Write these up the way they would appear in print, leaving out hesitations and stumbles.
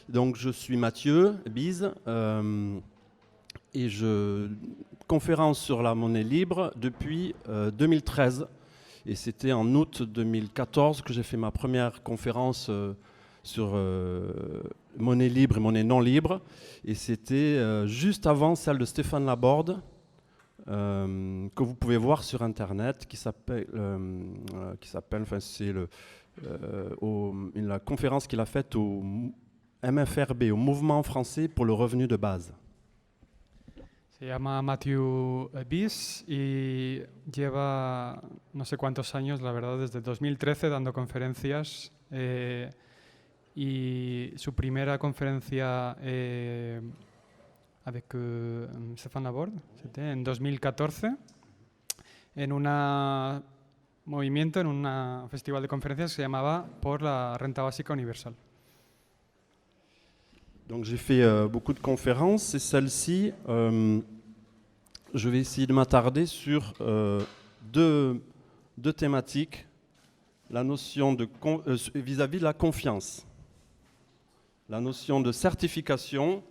Donc je suis Mathieu Bise et je conférence sur la monnaie libre depuis 2013. Et c'était en août 2014 que j'ai fait ma première conférence sur monnaie libre et monnaie non libre. Et c'était juste avant celle de Stéphane Laborde, que vous pouvez voir sur Internet, qui s'appelle, enfin c'est la conférence qu'il a faite au MFRB, au Mouvement français pour le revenu de base. Se llama Matthew Biss y lleva no sé cuántos años, la verdad, desde 2013 dando conferencias y su primera conferencia avec Stéphane Laborde, en 2014, en un movimiento, en un festival de conferencias que se llamaba Por la Renta Básica Universal. Donc j'ai fait beaucoup de conférences et celle-ci, je vais essayer de m'attarder sur deux thématiques, la notion de vis-à-vis de la confiance, la notion de certification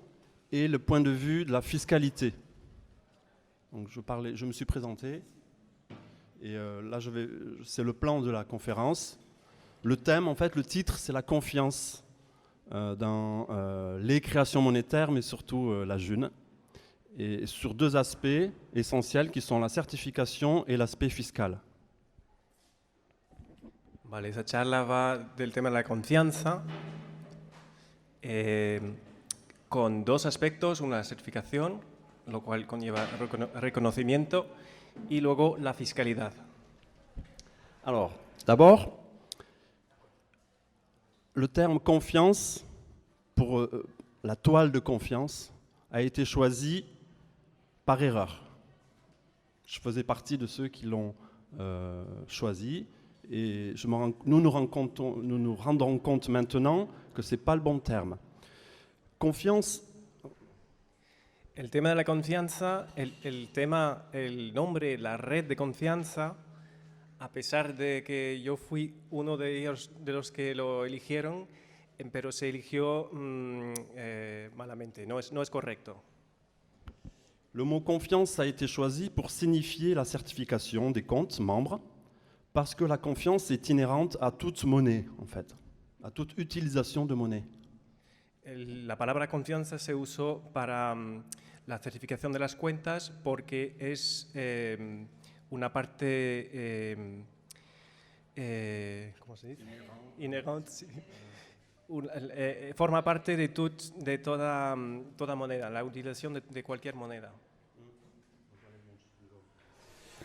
et le point de vue de la fiscalité. Donc je me suis présenté et là c'est le plan de la conférence. Le thème, en fait, le titre, c'est la confiance dans les créations monétaires, mais surtout la June, et sur deux aspects essentiels qui sont la certification et l'aspect fiscal. Vale, esa charla va del tema de la confianza, con dos aspectos, una la certificación, lo cual conlleva reconocimiento, y luego la fiscalidad. Alors, d'abord, le terme confiance, pour la toile de confiance, a été choisi par erreur. Je faisais partie de ceux qui l'ont choisi et nous nous rendons compte maintenant que ce n'est pas le bon terme. Confiance. El tema de la confianza, el nombre, la red de confianza, a pesar de que yo fui uno de ellos, de los que lo eligieron, pero se eligió malamente, no es correcto. Le mot confiance a été choisi pour signifier la certification des comptes membres, parce que la confiance est inhérente à toute monnaie, en fait, à toute utilisation de monnaie. La palabra confianza se usó para la certificación de las cuentas porque es una parte, ¿cómo se dice? Inherente. Sí. Forma parte de toda moneda, la utilización de cualquier moneda.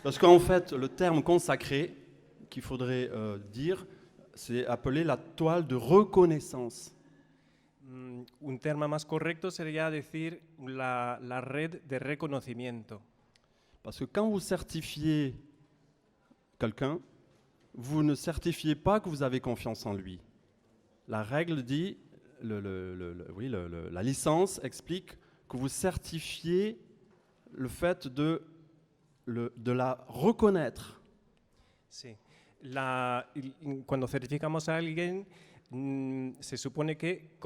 Parce qu'en fait, le terme consacré qu'il faudrait dire, c'est appelé la toile de reconnaissance. Un termo más correcto sería decir la red de reconocimiento. Parce que quand vous certifiez quelqu'un, vous ne certifiez pas que vous avez confiance en lui. La règle dit, la licence explique que vous certifiez le fait de la reconnaître. Sí. Cuando certificamos a alguien, se supone que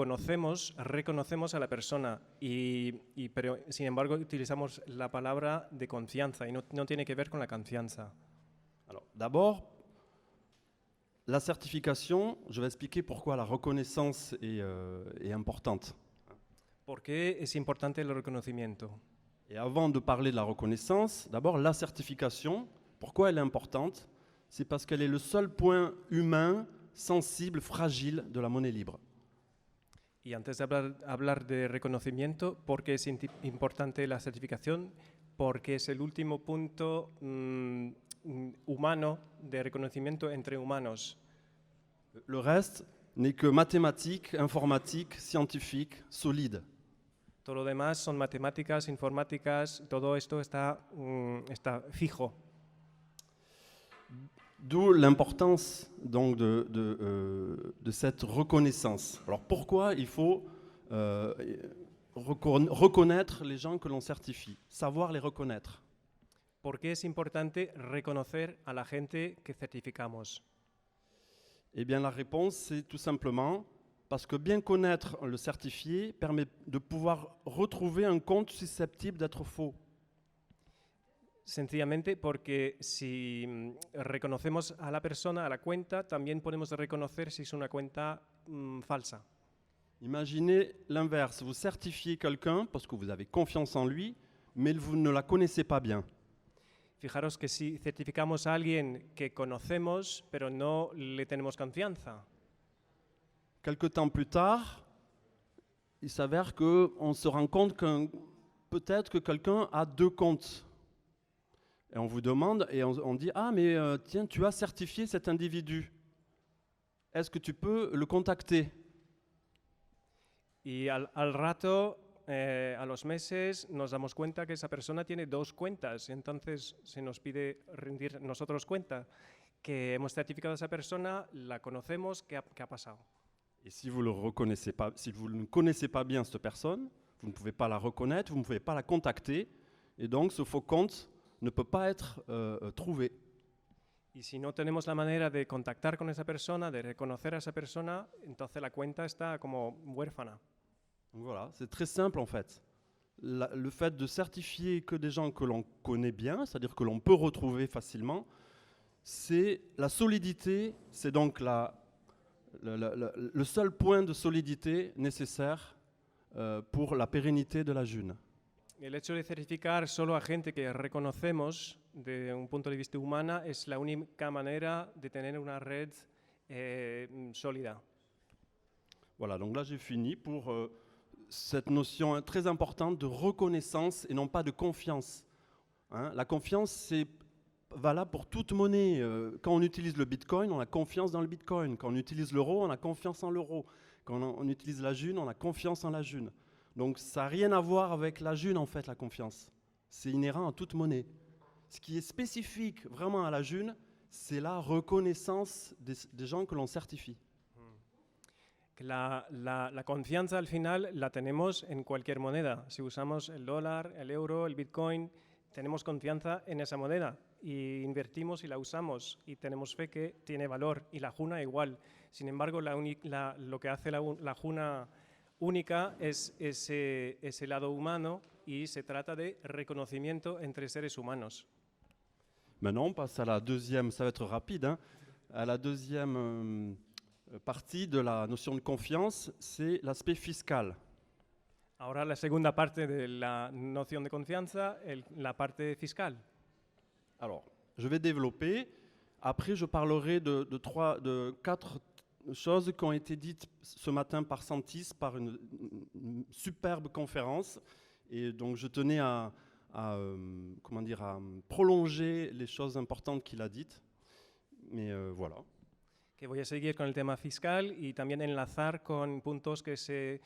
reconocemos a la persona, pero sin embargo utilizamos la palabra de confianza y no tiene que ver con la confianza. Alors, d'abord, la certification, je vais expliquer pourquoi la reconnaissance est importante. ¿Por qué es importante el reconocimiento? Et avant de parler de la reconnaissance, d'abord la certification, pourquoi elle est importante? C'est parce qu'elle est le seul point humain, sensible, fragile de la monnaie libre. Y antes de hablar de reconocimiento, ¿por qué es importante la certificación? Porque es el último punto humano de reconocimiento entre humanos. Le reste n'est que mathématique, informatique, scientifique, solide. Todo lo demás son matemáticas, informáticas, todo esto está fijo. D'où l'importance donc de cette reconnaissance. Alors pourquoi il faut reconnaître les gens que l'on certifie, savoir les reconnaître? ¿Por qué es importante reconocer a la gente que certificamos? Eh bien la réponse c'est tout simplement parce que bien connaître le certifié permet de pouvoir retrouver un compte susceptible d'être faux. Sencillamente porque si reconocemos a la persona, a la cuenta, también podemos reconocer si es una cuenta falsa. Imaginez l'inverse, vous certifiez quelqu'un parce que vous avez confiance en lui, mais vous ne la connaissez pas bien. Fijaros que si certificamos a alguien que conocemos, pero no le tenemos confianza, Quelque temps plus tard, il s'avère qu'on se rend compte que peut-être que quelqu'un a 2 comptes. Et on vous demande, et on dit, ah mais tiens, tu as certifié cet individu. Est-ce que tu peux le contacter? y al rato, a los meses, nos damos cuenta que esa persona tiene 2 cuentas, y entonces se nos pide rendir nosotros cuenta que hemos certificado a esa persona, la conocemos, ¿qué ha pasado? Et si vous ne connaissez pas bien cette personne, vous ne pouvez pas la reconnaître, vous ne pouvez pas la contacter, et donc ce faux compte ne peut pas être trouvé. Y si no tenemos la manera de contactar con esa persona, de reconocer a esa persona, entonces la cuenta está como huérfana. Donc voilà, c'est très simple en fait. Le fait de certifier que des gens que l'on connaît bien, c'est-à-dire que l'on peut retrouver facilement, c'est la solidité, c'est donc le seul point de solidité nécessaire pour la pérennité de la June. El hecho de certificar solo a gente que reconocemos de un punto de vista humana es la única manera de tener una red sólida. Voilà, donc là j'ai fini pour cette notion très importante de reconnaissance et non pas de confiance. Hein, la confiance, c'est valable pour toute monnaie. Quand on utilise le Bitcoin, on a confiance dans le Bitcoin. Quand on utilise l'euro, on a confiance en l'euro. Quand on utilise la June, on a confiance en la June. Donc ça n'a rien à voir avec la June en fait, la confiance. C'est inhérent à toute monnaie. Ce qui est spécifique vraiment à la June, c'est la reconnaissance des gens que l'on certifie. La confianza al final la tenemos en cualquier moneda. Si usamos el dólar, el euro, el Bitcoin, tenemos confianza en esa moneda y invertimos y la usamos y tenemos fe que tiene valor, y la Juna igual. Sin embargo, lo que hace la Juna única es ese lado humano, y se trata de reconocimiento entre seres humanos. Maintenant, on passe à la deuxième, ça va être rapide, hein, à la deuxième partie de la notion de confiance, c'est l'aspect fiscal. Ahora la segunda parte de la noción de confianza, la parte fiscal. Alors, je vais développer. Après, je parlerai de 4 choses qui ont été dites ce matin par Santis, par une superbe conférence. Et donc, je tenais à prolonger les choses importantes qu'il a dites. Mais voilà. Que voy a seguir con el tema fiscal y también enlazar con puntos que se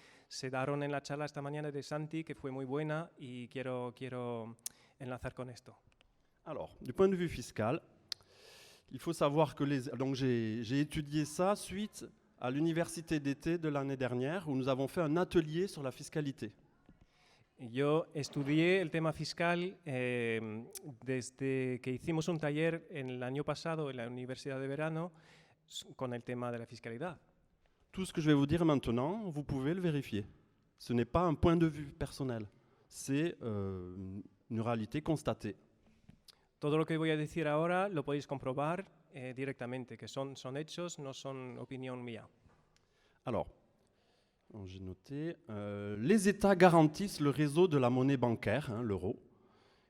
daron en la charla esta mañana de Santi, que fue muy buena, y quiero enlazar con esto. Alors, du point de vue fiscal, il faut savoir que donc j'ai étudié ça suite à l'université d'été de l'année dernière, où nous avons fait un atelier sur la fiscalité. Yo estudié el tema fiscal desde que hicimos un taller en el año pasado en la universidad de verano con el tema de la fiscalidad. Tout ce que je vais vous dire maintenant, vous pouvez le vérifier. Ce n'est pas un point de vue personnel, c'est une réalité constatée. Todo lo que voy a decir ahora lo podéis comprobar directamente, que son hechos, no son opinión mía. Alors, j'ai noté, les États garantissent le réseau de la monnaie bancaire, hein, l'euro,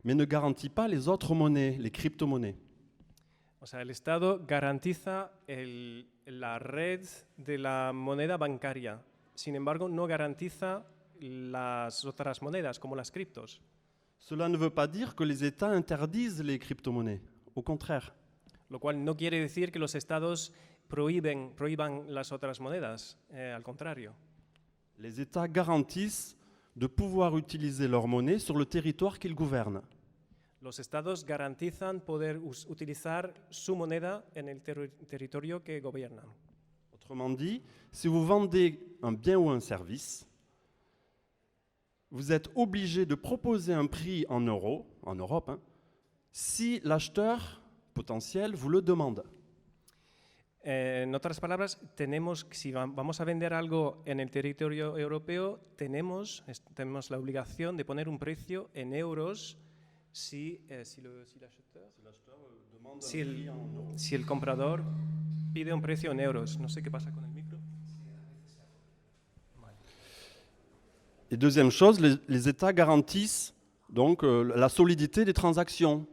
mais ne garantit pas les autres monnaies, les crypto-monnaies. O sea, el Estado garantiza la red de la moneda bancaria. Sin embargo, no garantiza las otras monedas, como las criptos. Cela ne veut pas dire que les États interdisent les crypto-monnaies. Au contraire. Lo cual no quiere decir que los Estados prohíban las otras monedas. Al contrario. Les États garantissent de pouvoir utiliser leur monnaie sur le territoire qu'ils gouvernent. Los Estados garantizan poder utilizar su moneda en el territorio que gobiernan. Autrement dit, si vous vendez un bien ou un service, vous êtes obligé de proposer un prix en euros, en Europe, hein, si l'acheteur potentiel vous le demande. En otras palabras, si vamos a vender algo en el territorio europeo, tenemos la obligación de poner un precio en euros si el comprador pide un precio en euros. No sé qué pasa con el micro. Et deuxième chose, les États garantissent donc la solidité des transactions.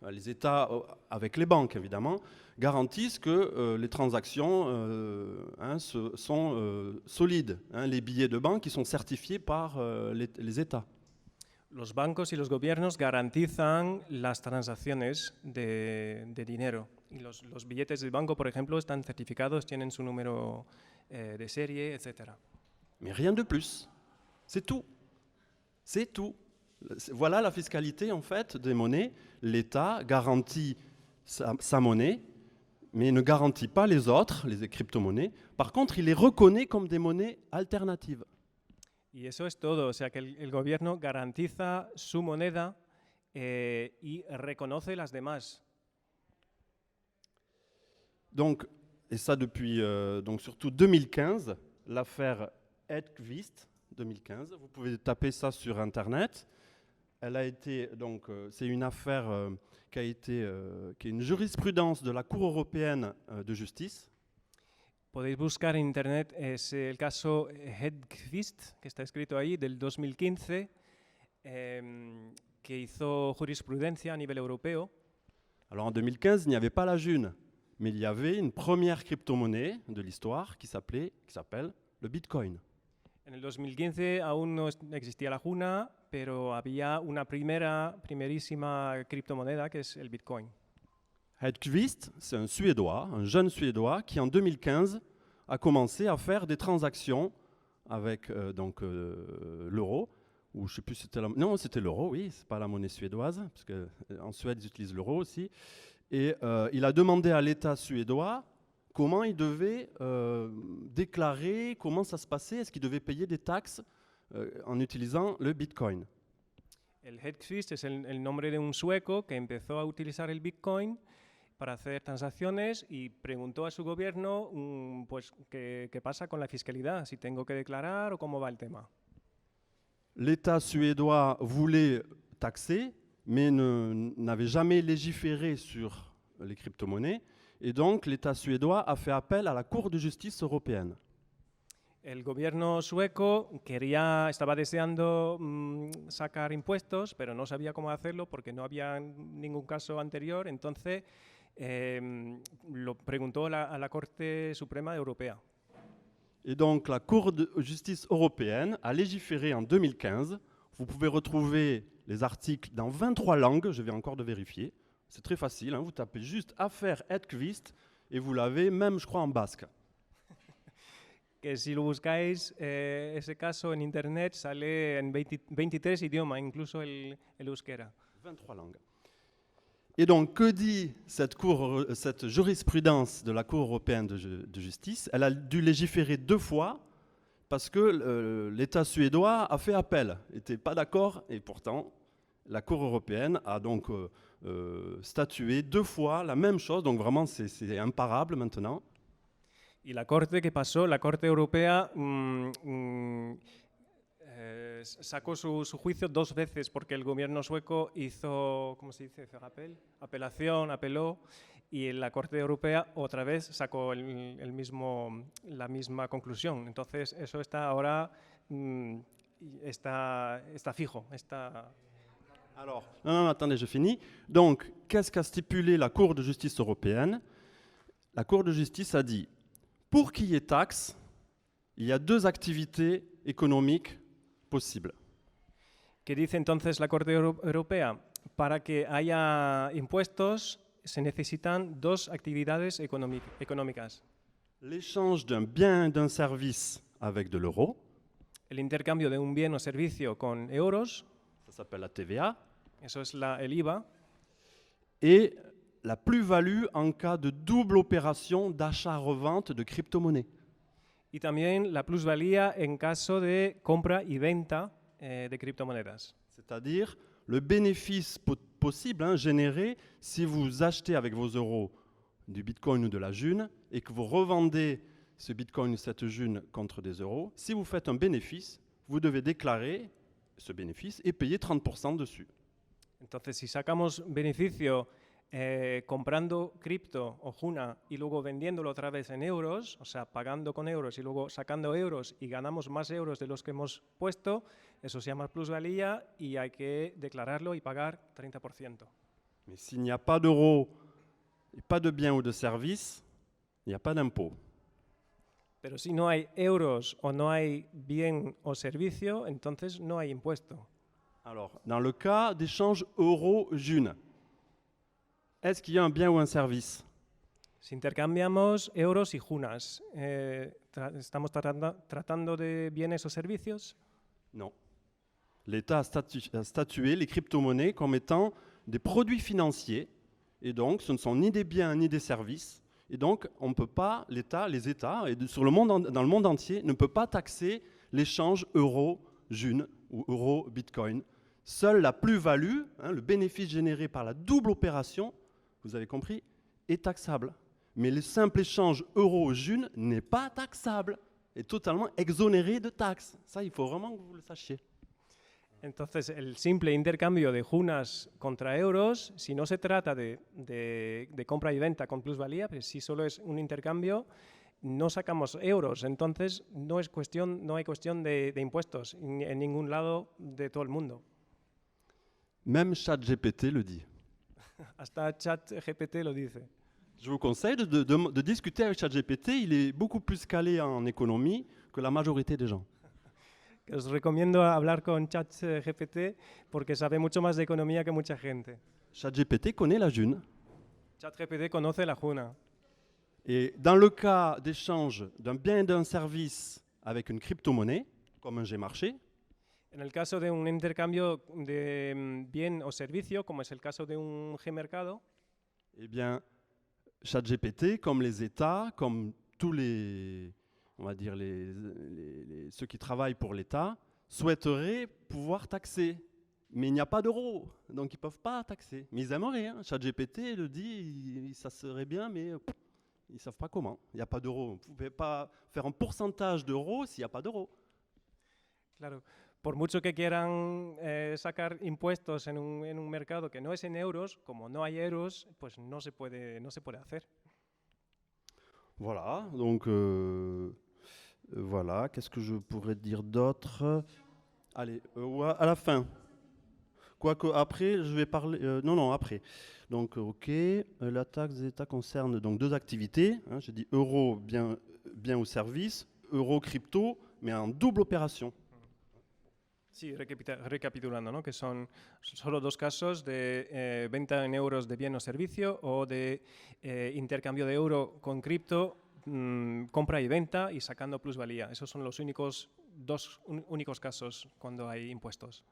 Les États, avec les banques évidemment, garantissent que les transactions sont solides. Les billets de banque qui sont certifiés par les États. Los bancos y los gobiernos garantizan las transacciones de dinero. Y los billetes del banco, por ejemplo, están certificados, tienen su número de serie, etc. Mais rien de plus. C'est tout. C'est tout. Voilà la fiscalité en fait des monnaies. L'État garantit sa monnaie, mais ne garantit pas les autres, les crypto-monnaies. Par contre, il les reconnaît comme des monnaies alternatives. Y eso es todo, o sea que el gobierno garantiza su moneda y reconoce las demás. Donc, et ça depuis donc surtout 2015, l'affaire Hedqvist 2015. Vous pouvez taper ça sur Internet. Elle a été donc c'est une affaire qui est une jurisprudence de la Cour européenne de justice. Podéis buscar en internet, es el caso Hedqvist, que está escrito ahí, del 2015, que hizo jurisprudencia a nivel europeo. Alors en 2015, il n'y avait pas la June, mais il y avait une première crypto-monnaie de l'histoire qui s'appelle le Bitcoin. En el 2015 aún no existía la Juna, pero había una primerísima criptomoneda que es el Bitcoin. Hedqvist, c'est un Suédois, un jeune Suédois qui en 2015 a commencé à faire des transactions avec l'euro, ou je sais plus si c'était non, c'était l'euro, oui, c'est pas la monnaie suédoise, parce qu'en Suède ils utilisent l'euro aussi. Et il a demandé à l'État suédois comment il devait déclarer, comment ça se passait, est-ce qu'il devait payer des taxes en utilisant le Bitcoin. El Hedqvist es el nombre de un sueco que empezó a utilizar el Bitcoin para hacer transacciones y preguntó a su gobierno pues, qué pasa con la fiscalidad, si tengo que declarar o cómo va el tema. L'État suédois voulait taxer, mais n'avait jamais légiféré sur les crypto-monnaies. Et donc, l'État suédois a fait appel à la Cour de justice européenne. El gobierno sueco estaba deseando sacar impuestos, pero no sabía cómo hacerlo porque no había ningún caso anterior. Entonces, lo preguntó a la Corte Suprema Europea. Et donc, la Cour de justice européenne a légiféré en 2015. Vous pouvez retrouver les articles dans 23 langues, je vais encore de vérifier. C'est très facile, vous tapez juste affaire Hedqvist et vous l'avez même, je crois, en basque. Que si lo buscáis, ese caso en internet sale en 23 idiomas, incluso el euskera. 23 langues. Et donc, que dit cette jurisprudence de la Cour européenne de justice? Elle a dû légiférer 2 fois parce que l'État suédois a fait appel, n'était pas d'accord, et pourtant, la Cour européenne a donc statué 2 fois la même chose, donc vraiment c'est imparable maintenant. Y la Corte, ¿qué pasó? La Corte Europea sacó su juicio 2 veces porque el gobierno sueco hizo, ¿cómo se dice? Apelación, apeló, y la Corte Europea otra vez sacó la misma conclusión. Entonces, eso está ahora está fijo. Alors, non, attendez, je finis. Donc, qu'est-ce qu'a stipulé la Cour de justice européenne? La Cour de justice a dit, pour qu'il y ait taxe, il y a 2 activités économiques possibles. ¿Qué dice entonces la Corte Europea? Para que haya impuestos se necesitan 2 actividades económicas. L'échange d'un bien et d'un service avec de l'euro. El intercambio de un bien o servicio con euros. Ça s'appelle la TVA. Eso es el IVA. Et la plus-value en cas de double opération d'achat-revente de crypto-monnaies. Y también la plusvalía en caso de compra y venta de criptomonedas. C'est-à-dire le bénéfice possible généré si vous achetez avec vos euros du bitcoin ou de la june et que vous revendez ce bitcoin ou cette june contre des euros, si vous faites un bénéfice, vous devez déclarer ce bénéfice et payer 30% dessus. Entonces, si sacamos beneficio comprando cripto o Juna y luego vendiéndolo otra vez en euros, o sea, pagando con euros y luego sacando euros y ganamos más euros de los que hemos puesto, eso se llama plusvalía y hay que declararlo y pagar 30%. Mais s'il n'y a pas d'euros et pas de biens ou de services, il n'y a pas d'impôt. Pero si no hay euros o no hay bien o servicio, entonces no hay impuesto. Alors, dans le cas d'échange euro-june, est-ce qu'il y a un bien ou un service? Si intercambiamos euros y junas, ¿estamos tratando de bienes o servicios? Non. L'État a statué les crypto-monnaies comme étant des produits financiers, et donc ce ne sont ni des biens ni des services, et donc on ne peut pas, les États, et dans le monde entier, ne peut pas taxer l'échange euro-june ou euro-bitcoin. Seule la plus-value, le bénéfice généré par la double opération, vous avez compris, est taxable. Mais le simple échange euro-june n'est pas taxable, est totalement exonéré de taxes. Ça, il faut vraiment que vous le sachiez. Entonces, el simple intercambio de junas contra euros, si no se trata de compra y venta con plusvalía, pero si solo es un intercambio, no sacamos euros. Entonces, no hay cuestión de impuestos en ningún lado de todo el mundo. Même ChatGPT le dit. Hasta ChatGPT lo dice. Je vous conseille de discuter avec ChatGPT. Il est beaucoup plus calé en économie que la majorité des gens. Os recomiendo hablar con ChatGPT porque sabe mucho más de economía que mucha gente. ChatGPT connaît la june. ChatGPT conoce la juna. Et dans le cas d'échange d'un bien et d'un service avec une crypto-monnaie, comme un Gmarché, En el caso de un intercambio de bien o servicio, como es el caso de un Gmercado, eh bien, ChatGPT, comme les États, comme tous les, on va dire ceux qui travaillent pour l'État, souhaiteraient pouvoir taxer. Mais il n'y a pas d'euros, donc ils ne peuvent pas taxer. Mais ils aimeraient. ChatGPT le dit, ça serait bien, mais ils ne savent pas comment. Il n'y a pas d'euros. Vous ne pouvez pas faire un pourcentage d'euros s'il n'y a pas d'euros. claro, por mucho que quieran sacar impuestos en un mercado que no es en euros, como no hay euros, pues no se puede hacer. Voilà, donc voilà, qu'est-ce que je pourrais dire d'autre? Allez, à la fin. Quoique après, je vais parler... non, après. Donc, ok, la taxe des États concerne donc deux activités. J'ai dit euro, bien ou service, euro, crypto, mais en double opération. Sí, recapitulando, ¿no? Que son solo dos casos de venta en euros de bien o servicio o de intercambio de euro con cripto, compra y venta y sacando plusvalía. Esos son los dos únicos casos cuando hay impuestos.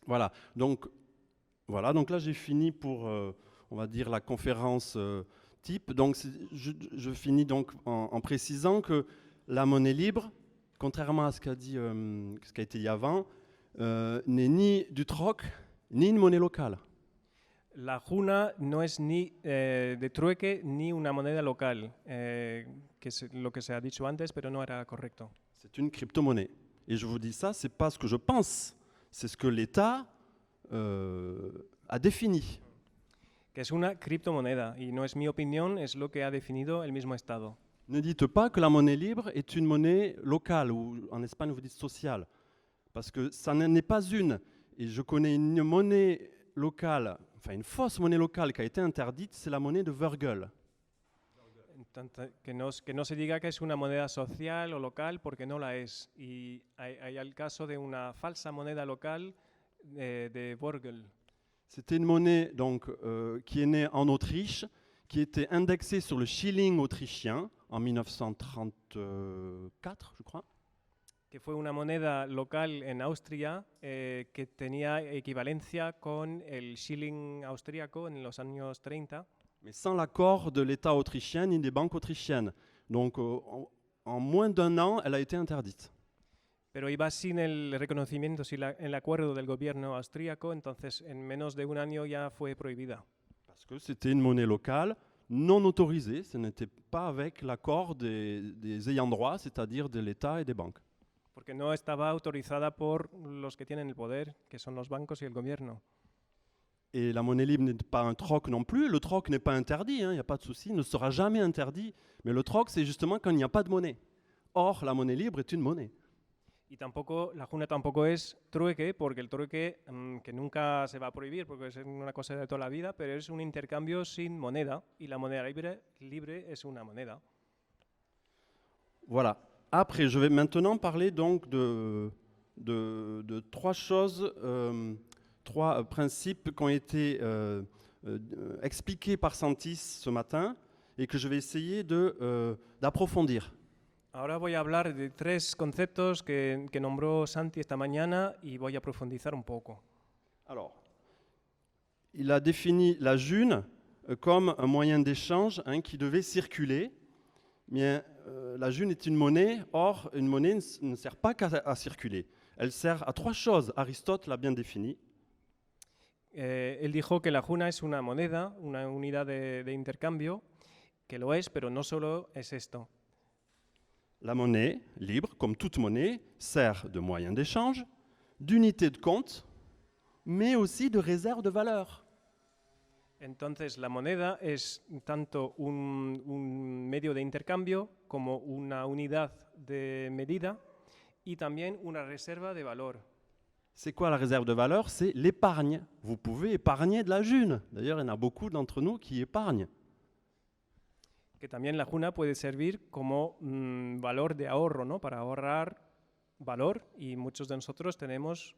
Voilà, donc là j'ai fini pour, on va dire, la conférence type. Donc je finis donc en précisant que la monnaie libre, contrairement à ce qu'a été dit avant, n'est ni du troc, ni une monnaie locale. La juna no es ni de trueque ni una moneda local, que es lo que se ha dicho antes, pero no era correcto. C'est une crypto-monnaie. Et je vous dis ça, c'est pas ce que je pense, c'est ce que l'État a défini. Que es una criptomoneda y no es mi opinión, es lo que ha definido el mismo Estado. Ne dites pas que la monnaie libre est une monnaie locale, ou en Espagne vous dites sociale, parce que ça n'est pas une. Et je connais une monnaie locale, enfin une fausse monnaie locale qui a été interdite, c'est la monnaie de Virgule. Que no se diga que es una moneda social o local porque no la es. Y hay el caso de una falsa moneda local de Virgule. C'était une monnaie donc, qui est née en Autriche, qui était indexée sur le shilling autrichien en 1934, je crois. Que fue una moneda local en Austria que tenía equivalencia con el shilling austríaco en los años 30. Mais sans l'accord de l'État autrichien ni des banques autrichiennes. Donc en moins d'un an, elle a été interdite. Pero iba sin el reconocimiento, sin el acuerdo del gobierno austríaco, entonces en menos de un año ya fue prohibida. Parce que c'était une monnaie locale, non autorisé, ce n'était pas avec l'accord des ayants droit, c'est-à-dire de l'État et des banques. porque no estaba autorizada por los que tienen el poder, que son los bancos y el gobierno. Et la monnaie libre n'est pas un troc non plus. Le troc n'est pas interdit, il n'y a pas de souci, ne sera jamais interdit. Mais le troc, c'est justement quand il n'y a pas de monnaie. Or, la monnaie libre est une monnaie. Y tampoco, la juna tampoco es trueque, porque el trueque, que nunca se va a prohibir, porque es una cosa de toda la vida, pero es un intercambio sin moneda, y la moneda libre es una moneda. Voilà. Après, je vais maintenant parler donc de trois choses, trois principes qui ont été expliqués par Santis ce matin et que je vais essayer d'approfondir. Ahora voy a hablar de 3 conceptos que nombró Santi esta mañana y voy a profundizar un poco. Alors, il a défini la june comme un moyen d'échange qui devait circuler. Bien, la june est une monnaie, or une monnaie ne sert pas qu'à circuler. Elle sert à 3 choses, Aristote l'a bien défini. Él dijo que la juna es una moneda, una unidad de intercambio, que lo es, pero no solo es esto. La monnaie, libre, comme toute monnaie, sert de moyen d'échange, d'unité de compte, mais aussi de réserve de valeur. Entonces, la moneda es tanto un medio de intercambio como una unidad de medida y también una reserva de valor. C'est quoi la réserve de valeur? C'est l'épargne. Vous pouvez épargner de la june. D'ailleurs, il y en a beaucoup d'entre nous qui épargnent. Que también la juna puede servir como valor de ahorro, ¿no? Para ahorrar valor, y muchos de nosotros tenemos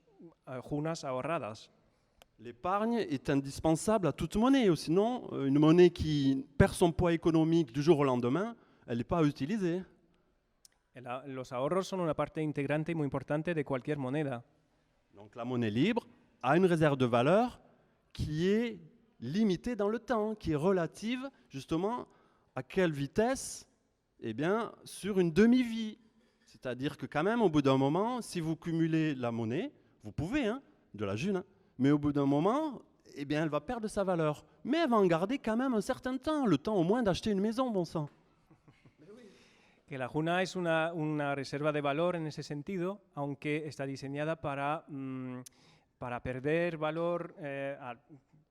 junas ahorradas. L'épargne est indispensable à toute monnaie. Sinon, une monnaie qui perd son poids économique du jour au lendemain, elle n'est pas utilisée. Los ahorros son una parte integrante y muy importante de cualquier moneda. Donc la monnaie libre a une réserve de valeur qui est limitée dans le temps, qui est relative justement à quelle vitesse? Eh bien, sur une demi-vie. C'est-à-dire que quand même, au bout d'un moment, si vous cumulez la monnaie, vous pouvez, de la june, mais au bout d'un moment, eh bien, elle va perdre sa valeur. Mais elle va en garder quand même un certain temps, le temps au moins d'acheter une maison, bon sang. Que la juna es una reserva de valor en ese sentido, aunque está diseñada para perder valor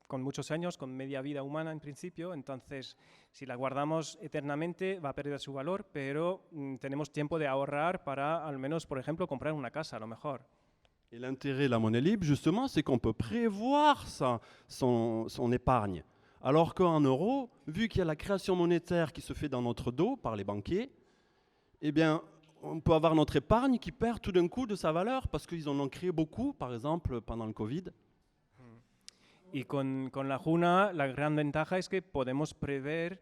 con muchos años, con media vida humana en principio. Entonces, si la guardamos eternamente, va a perder su valor, pero tenemos tiempo de ahorrar para, al menos, por ejemplo, comprar una casa, a lo mejor. Et l'intérêt de la monnaie libre, justement, c'est qu'on peut prévoir son épargne. Alors qu'en euros, vu qu'il y a la création monétaire qui se fait dans notre dos par les banquiers, eh bien, on peut avoir notre épargne qui perd tout d'un coup de sa valeur parce qu'ils en ont créé beaucoup, par exemple, pendant le Covid. Y con la juna, la gran ventaja es que podemos prever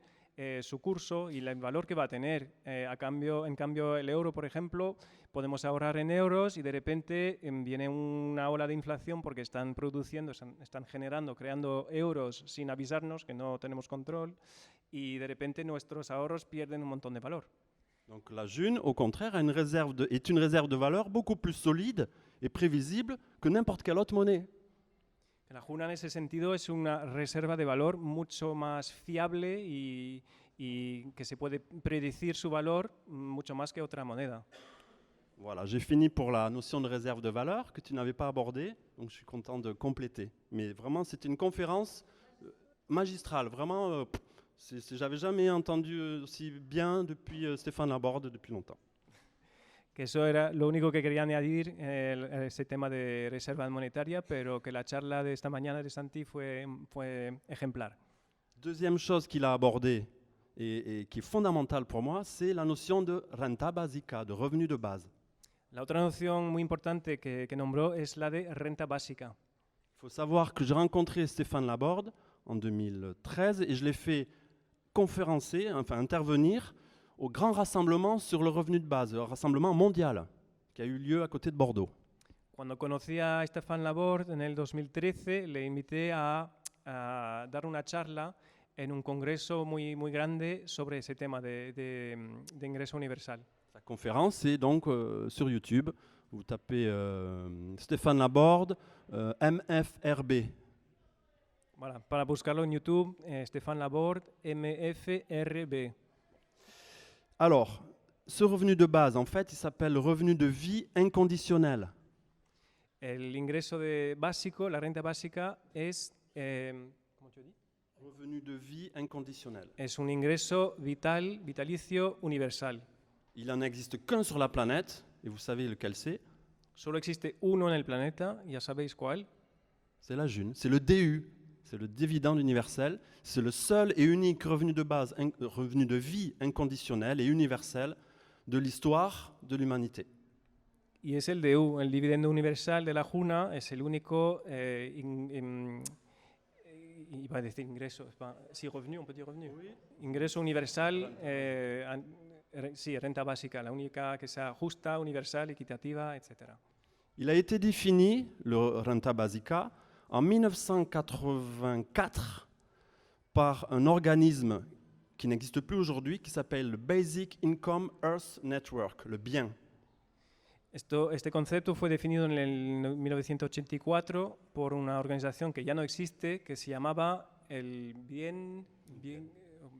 su curso y el valor que va a tener. En cambio, el euro, por ejemplo, podemos ahorrar en euros y de repente viene una ola de inflación porque están produciendo, están generando, creando euros sin avisarnos, que no tenemos control, y de repente nuestros ahorros pierden un montón de valor. Donc la june, au contraire, est une réserve de valeur beaucoup plus solide et prévisible que n'importe quelle autre monnaie. La juna en ese sentido es una reserva de valor mucho más fiable y que se puede predecir su valor mucho más que otra moneda. Voilà, j'ai fini pour la notion de réserve de valeur que tu n'avais pas abordée, donc je suis content de compléter. Mais vraiment, c'était une conférence magistrale, vraiment, j'avais jamais entendu aussi bien depuis Stéphane Laborde depuis longtemps. Que eso era lo único que quería añadir, ese tema de reserva monetaria, pero que la charla de esta mañana de Santi fue ejemplar. Deuxième chose qu'il a abordée et qui est fondamentale pour moi, c'est la notion de renta básica, de revenu de base. La otra noción muy importante que nombró es la de renta básica. Il faut savoir que j'ai rencontré Stéphane Laborde en 2013 et je l'ai fait conférencer, enfin intervenir au grand rassemblement sur le revenu de base, le rassemblement mondial qui a eu lieu à côté de Bordeaux. Cuando conocí a Stéphane Laborde en el 2013, le invité a dar una charla en un congreso muy, muy grande sobre ese tema de ingreso universal. Sa conférence est donc sur YouTube. Vous tapez Stéphane Laborde, MFRB. Voilà, para buscarlo en YouTube, Stéphane Laborde, MFRB. Alors, ce revenu de base, en fait, il s'appelle le revenu de vie inconditionnel. El ingreso básico, la renta básica, ¿cómo te digo? Revenu de vie inconditionnel. Es un ingreso vitalicio universal. Il n'en existe qu'un sur la planète, et vous savez lequel c'est. Solo existe uno en el planeta, ya sabéis cuál. C'est la June, c'est le DU, c'est le dividende universel. C'est le seul et unique revenu de base, revenu de vie inconditionnel et universel de l'histoire de l'humanité. Y es el DU, el dividendo universal de la Juna, es el único, iba a decir ingreso, sí, revenu, on peut dire revenu. Oui. Ingreso universal, sí, renta básica, la única que sea justa, universal, equitativa, etc. Il a été défini, le renta basica, en 1984 par un organisme qui n'existe plus aujourd'hui, qui s'appelle le Basic Income Earth Network, le BIEN. Este concepto fue definido en el 1984 por una organización que ya no existe, que se llamaba el BIEN.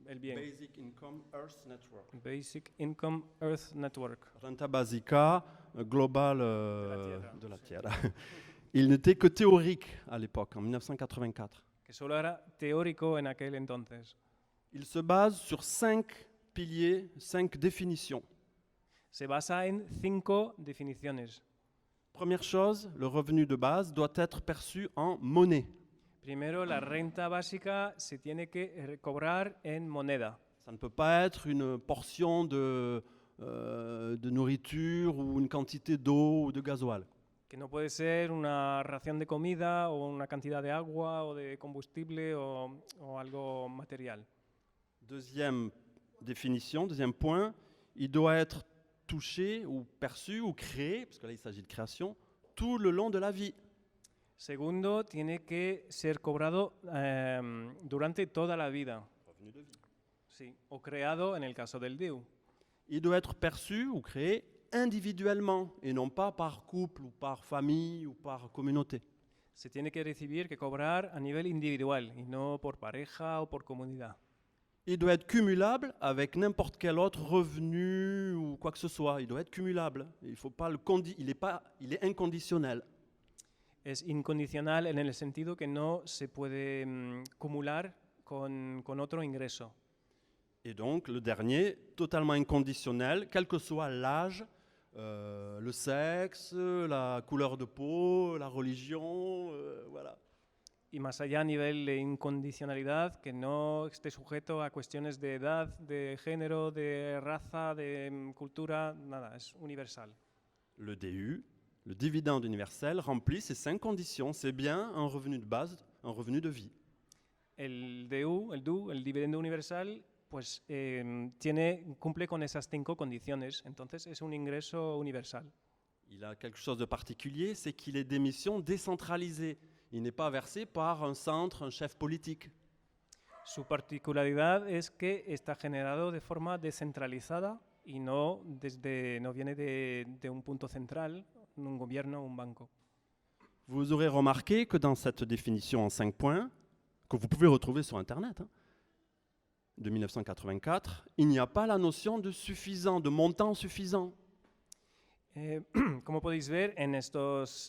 Basic Income Earth Network. Basic Income Earth Network. Renta basica global de la Tierra. Il n'était que théorique à l'époque, en 1984. Que solo era teórico en aquel entonces. Il se base sur 5 piliers, 5 définitions. Se basa en 5 definiciones. Première chose, le revenu de base doit être perçu en monnaie. Primero, la renta básica se tiene que cobrar en moneda. Ça ne peut pas être une portion de nourriture ou une quantité d'eau ou de gasoil. Que no puede ser una ración de comida o una cantidad de agua o de combustible o algo material. Deuxième définition, deuxième point, il doit être touché ou perçu ou créé, parce que là il s'agit de création, tout le long de la vie. Segundo, tiene que ser cobrado durante toda la vida. Revenu de vie. Sí, o creado en el caso del DIU. Il doit être perçu ou créé individuellement et non pas par couple ou par famille ou par communauté. Se tiene que recibir, que cobrar a nivel individual y no por pareja o por comunidad. Il doit être cumulable avec n'importe quel autre revenu ou quoi que ce soit. Il doit être cumulable. Il faut pas il est inconditionnel. Es incondicional en el sentido que no se puede cumular con otro ingreso. Et donc, le dernier, totalement inconditionnel, quel que soit l'âge, le sexe, la couleur de peau, la religion, voilà. Y más allá a nivel de incondicionalidad, que no esté sujeto a cuestiones de edad, de género, de raza, de cultura, nada, es universal. Le DU, le dividende universel, remplit ces 5 conditions. C'est bien un revenu de base, un revenu de vie. El DU, el dividendo universal, pues cumple con esas 5 condiciones, entonces es un ingreso universal. Il a quelque chose de particulier, c'est qu'il est d'émission décentralisée. Il n'est pas versé par un centre, un chef politique. Su particularidad es que está generado de forma descentralizada y no viene de un punto central, un gobierno o un banco. Vous aurez remarqué que dans cette définition en 5 points, que vous pouvez retrouver sur Internet, de 1984, il n'y a pas la notion de suffisant, de montant suffisant. Como podéis ver,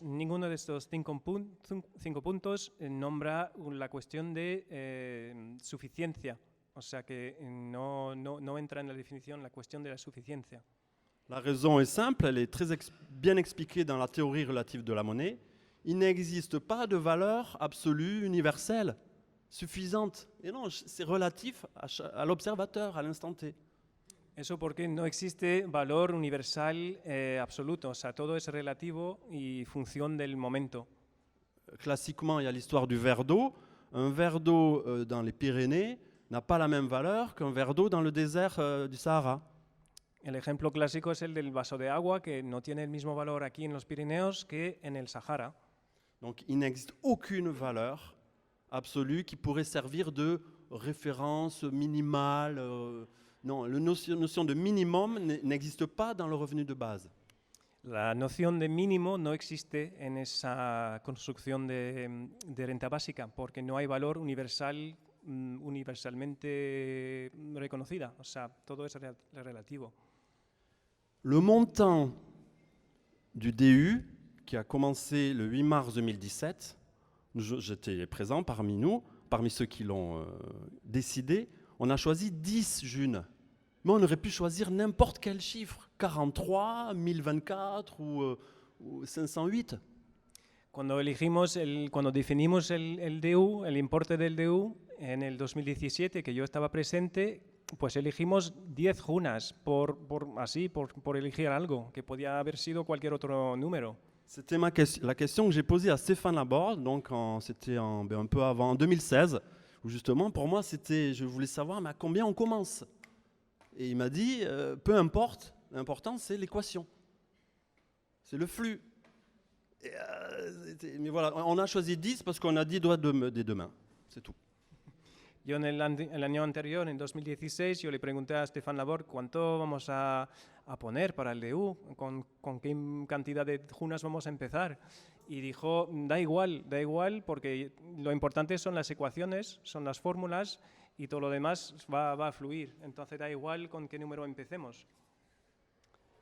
ninguno de estos 5 puntos nombra la cuestión de suficiencia, o sea que no entra en la definición la cuestión de la suficiencia. La raison est simple, elle est très bien expliquée dans la théorie relative de la monnaie. Il n'existe pas de valeur absolue, universelle, suffisante. Et non, c'est relatif à l'observateur, à l'instant T. Eso porque no existe valor universal absoluto, o sea, todo es relativo y función del momento. Classiquement, il y a l'histoire du verre d'eau. Un verre d'eau dans les Pyrénées n'a pas la même valeur qu'un verre d'eau dans le désert du Sahara. El ejemplo clásico es el del vaso de agua, que no tiene el mismo valor aquí en los Pirineos que en el Sahara. Donc, il n'existe aucune valeur absolue qui pourrait servir de référence minimale. Non, la notion de minimum n'existe pas dans le revenu de base. La noción de mínimo no existe en esa construcción de renta básica porque no hay valor universal, universalmente reconocida. O sea, todo es relativo. Le montant du DU, qui a commencé le 8 mars 2017, j'étais présent parmi nous, parmi ceux qui l'ont décidé, on a choisi 10 junes. Mais on aurait pu choisir n'importe quel chiffre, 43, 1024 ou 508. Cuando definimos el DU, el importe del DU, en el 2017, que yo estaba presente, pues elegimos 10 junas por elegir algo, que podía haber sido cualquier otro número. C'était la question que j'ai posée à Stéphane Laborde, donc c'était un peu avant, en 2016, où justement pour moi je voulais savoir mais à combien on commence. Et il m'a dit, peu importe, l'important c'est l'équation, c'est le flux. Mais voilà, on a choisi 10 parce qu'on a 10 doigts des deux mains, c'est tout. Yo en el año anterior, en 2016, yo le pregunté a Stéphane Laborde cuánto vamos a poner para el DU, con qué cantidad de junas vamos a empezar. Y dijo, da igual, porque lo importante son las ecuaciones, son las fórmulas, y todo lo demás va a fluir. Entonces da igual con qué número empecemos.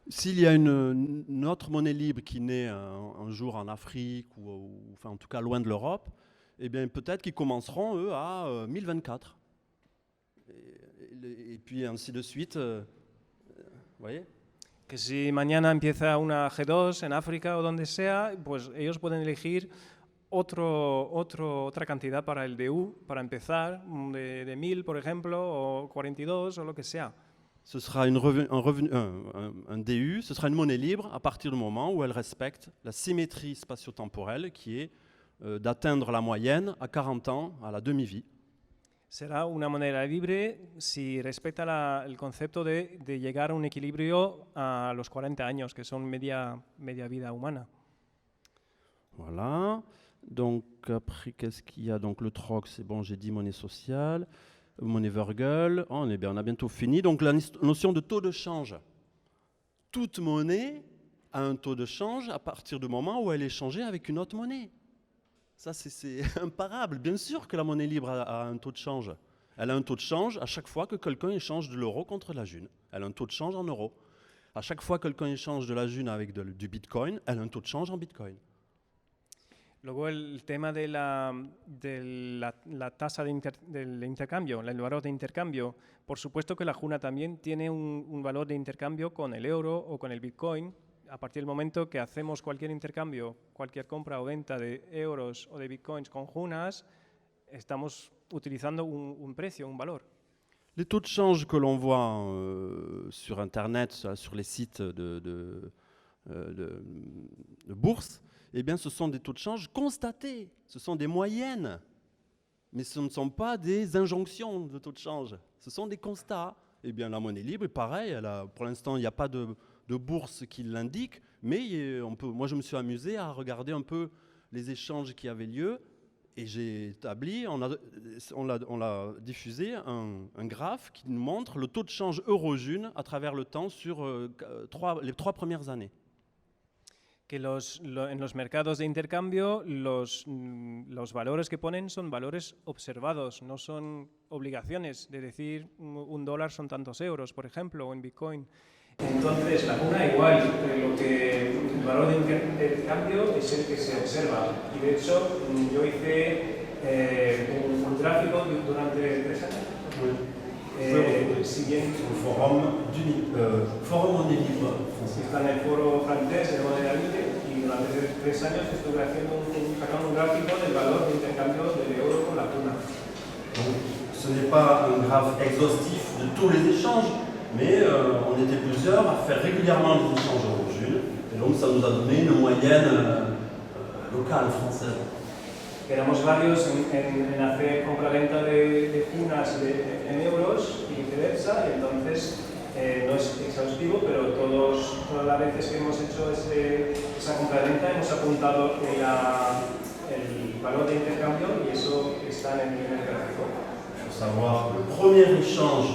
S'il y a une autre monnaie libre qui naît un jour en Afrique, ou enfin en tout cas loin de l'Europe, eh bien peut-être qu'ils commenceront, eux, à 1024. Et puis ainsi de suite. Vous voyez ? Que si mañana empieza una G2 en África o donde sea, pues ellos pueden elegir otra cantidad para el DU, para empezar, de 1000, por ejemplo, o 42, o lo que sea. Ce sera un DU, ce sera une monnaie libre à partir du moment où elle respecte la symétrie spatio-temporelle qui est d'atteindre la moyenne à 40 ans, à la demi-vie. Será una moneda libre si respeta el concepto de llegar a un equilibrio a los 40 años, que son media vida humana. Voilà. Donc après, qu'est-ce qu'il y a? Donc le troc, c'est bon, j'ai dit monnaie sociale, monnaie Virgule. Oh, on a bientôt fini. Donc la notion de taux de change. Toute monnaie a un taux de change à partir du moment où elle est changée avec une autre monnaie. Ça, c'est imparable. Bien sûr que la monnaie libre a un taux de change. Elle a un taux de change à chaque fois que quelqu'un échange de l'euro contre la june. Elle a un taux de change en euros. À chaque fois que quelqu'un échange de la june avec du bitcoin, elle a un taux de change en bitcoin. Luego el tema de la tasa del intercambio, el valor de intercambio. Por supuesto que la juna también tiene un valor de intercambio con el euro o con el bitcoin. A partir del momento que hacemos cualquier intercambio, cualquier compra o venta de euros o de bitcoins con junas, estamos utilizando un precio, un valor. Les taux de change que l'on voit sur Internet, sur les sites de bourse, eh bien, ce sont des taux de change constatés, ce sont des moyennes, mais ce ne sont pas des injonctions de taux de change, ce sont des constats. Eh bien, la monnaie libre est pareil, pour l'instant, il n'y a pas de bourse qui l'indique, mais moi je me suis amusé à regarder un peu les échanges qui avaient lieu et j'ai établi, on l'a diffusé, un graphe qui nous montre le taux de change euro-june à travers le temps sur les 3 premières années. Que en los mercados de intercambio los valores que ponen son valores observados, no son obligaciones de decir $1 son tantos euros, por ejemplo, o en Bitcoin. Entonces, la juna igual, el valor de intercambio es el que se observa. Y de hecho, yo hice un gráfico durante 3 años. Siguiente. Forum Monnaie Libre. Está en el foro francés de moneda libre y durante 3 años estuve sacando un gráfico del valor de intercambio del euro con la juna. Donc, ce n'est pas un graphe exhaustif de tous les échanges, mais on était plusieurs à faire régulièrement des échanges euro-june, et donc ça nous a donné une moyenne locale française. Éramos varios en hacer compra-venta de junas en euros y viceversa, y entonces no es exhaustivo, pero todas las veces que hemos hecho esa compra-venta hemos apuntado el valor de intercambio y eso está en el gráfico. Il faut savoir que le premier échange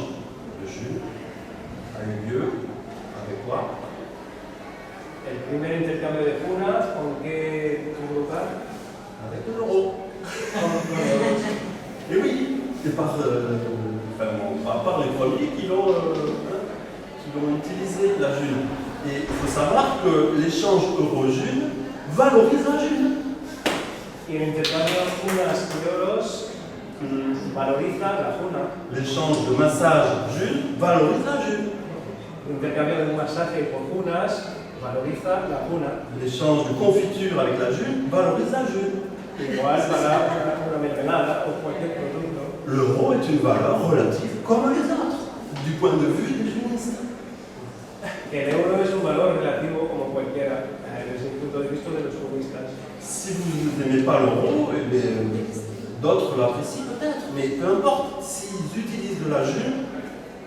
de june a eu lieu avec quoi? el primer intercambio de funas, ¿con qué lugar? Avec l'euro. Et oui, c'est par les premiers qui l'ont utilisé, la June. Et il faut savoir que l'échange euro-June valorise la June. Y el intercambio de funas y euros valoriza la funa. L'échange de massage June valorise la June. El intercambio de un masaje por funas valoriza la funa. L'échange de confiture avec la June valorise la June. Igual para una mermelada o cualquier producto. L'euro est une valeur relative comme les autres, du point de vue des junistes. El euro es un valor relativo como cualquiera, desde el punto de vista de los juristas. Si vous n'aimez pas l'euro, d'autres l'apprécient peut-être, mais peu importe, s'ils utilisent de la June,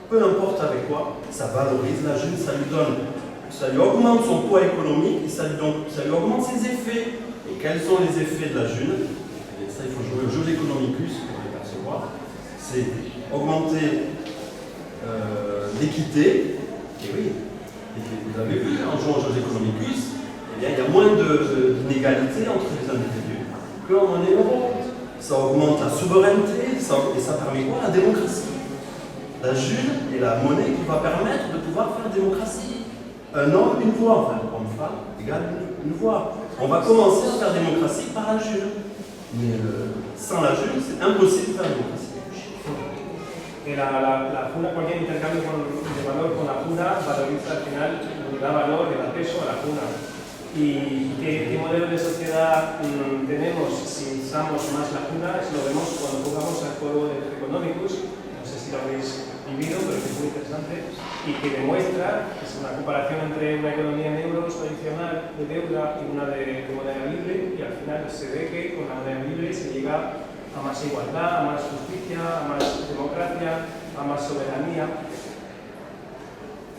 peu importe avec quoi, ça valorise la June, ça lui augmente son poids économique et ça lui augmente ses effets. Et quels sont les effets de la June? Et ça, il faut jouer au jeu d'économicus pour les percevoir. C'est augmenter l'équité. Et oui, vous avez vu, en jouant au jeu d'économicus, il y a moins d'inégalités entre les individus qu'en monnaie euro. Ça augmente la souveraineté et ça permet quoi? La démocratie. La June est la monnaie qui va permettre de pouvoir faire démocratie. Un homme, une voix, enfin, homme-femme égale une voix. On va commencer à faire démocratie par la June. Mais sans la June, c'est impossible de faire démocratie. La funa, cualquier intercambio de valor con la funa valoriza al final, da valor, el acceso a la funa. ¿Y qué modelo de sociedad tenemos si usamos más la funa? Eso lo vemos cuando jugamos al juego de Economicus. No sé si lo habéis vivido, pero que es muy interesante y que demuestra, es una comparación entre una economía en euros tradicional de deuda y una de moneda libre, y al final se ve que con la moneda libre se llega a más igualdad, a más justicia, a más democracia, a más soberanía.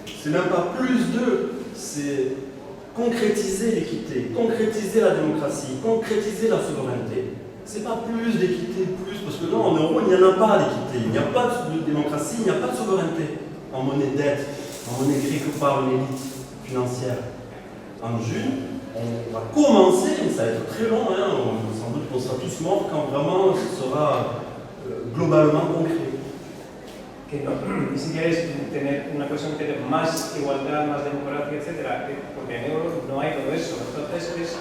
C'est même pas plus de, c'est concrétiser l'équité, concrétiser la démocratie, concrétiser la souveraineté. C'est pas plus d'équité, plus, parce que non, en euro, il n'y en a pas l'équité, il n'y a pas de démocratie, il n'y a pas de souveraineté en monnaie dette, en monnaie créée par une élite financière. En June, on va commencer, mais ça va être très long, sans doute qu'on sera tous morts quand vraiment ce sera globalement concret. Que no, y si quieres tener una cosa que tener más igualdad, más democracia, etcétera, porque en euros no hay todo eso, entonces es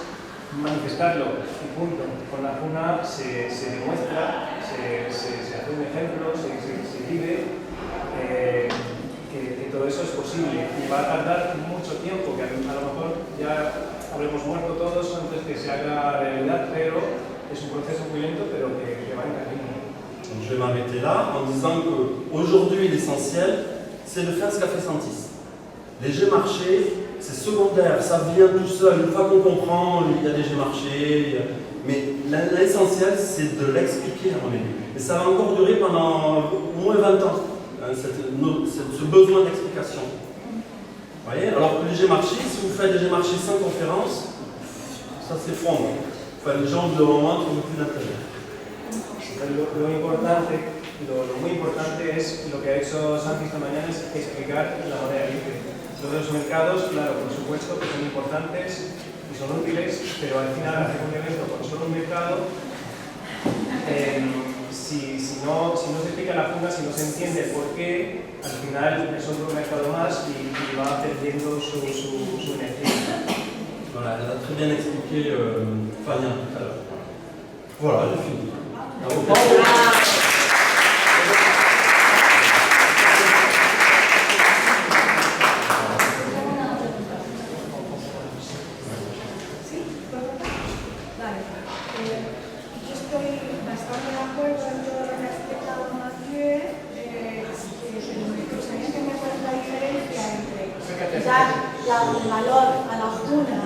manifestarlo y punto. Con la funa se demuestra, se hace un ejemplo, se vive que todo eso es posible y va a tardar mucho tiempo, que a lo mejor ya habremos muerto todos antes que se haga realidad, pero es un proceso muy lento, pero que va en camino. Donc je vais m'arrêter là en disant qu'aujourd'hui l'essentiel c'est de faire ce qu'a fait Santis. Les jeux marchés, c'est secondaire, ça vient tout seul. Une fois qu'on comprend, il y a des jeux marchés, mais l'essentiel c'est de l'expliquer à mon avis. Et ça va encore durer pendant au moins 20 ans, ce besoin d'explication. Vous voyez? Alors que les jeux marchés, si vous faites des jeux marchés sans conférence, ça s'effondre. Enfin, les gens de moment ne trouvent plus d'intérêt. Lo muy importante es lo que ha hecho Santi esta mañana, es explicar la moneda libre. Lo de los mercados, claro, por supuesto que son importantes y son útiles, pero al final hacer un evento con solo un mercado, si no se explica la funda, si no se entiende por qué, al final es otro mercado más y va perdiendo su energía. Voilà, elle a très bien expliqué Fabien tout à l'heure. Voilà, j'ai fini. El valor a la funa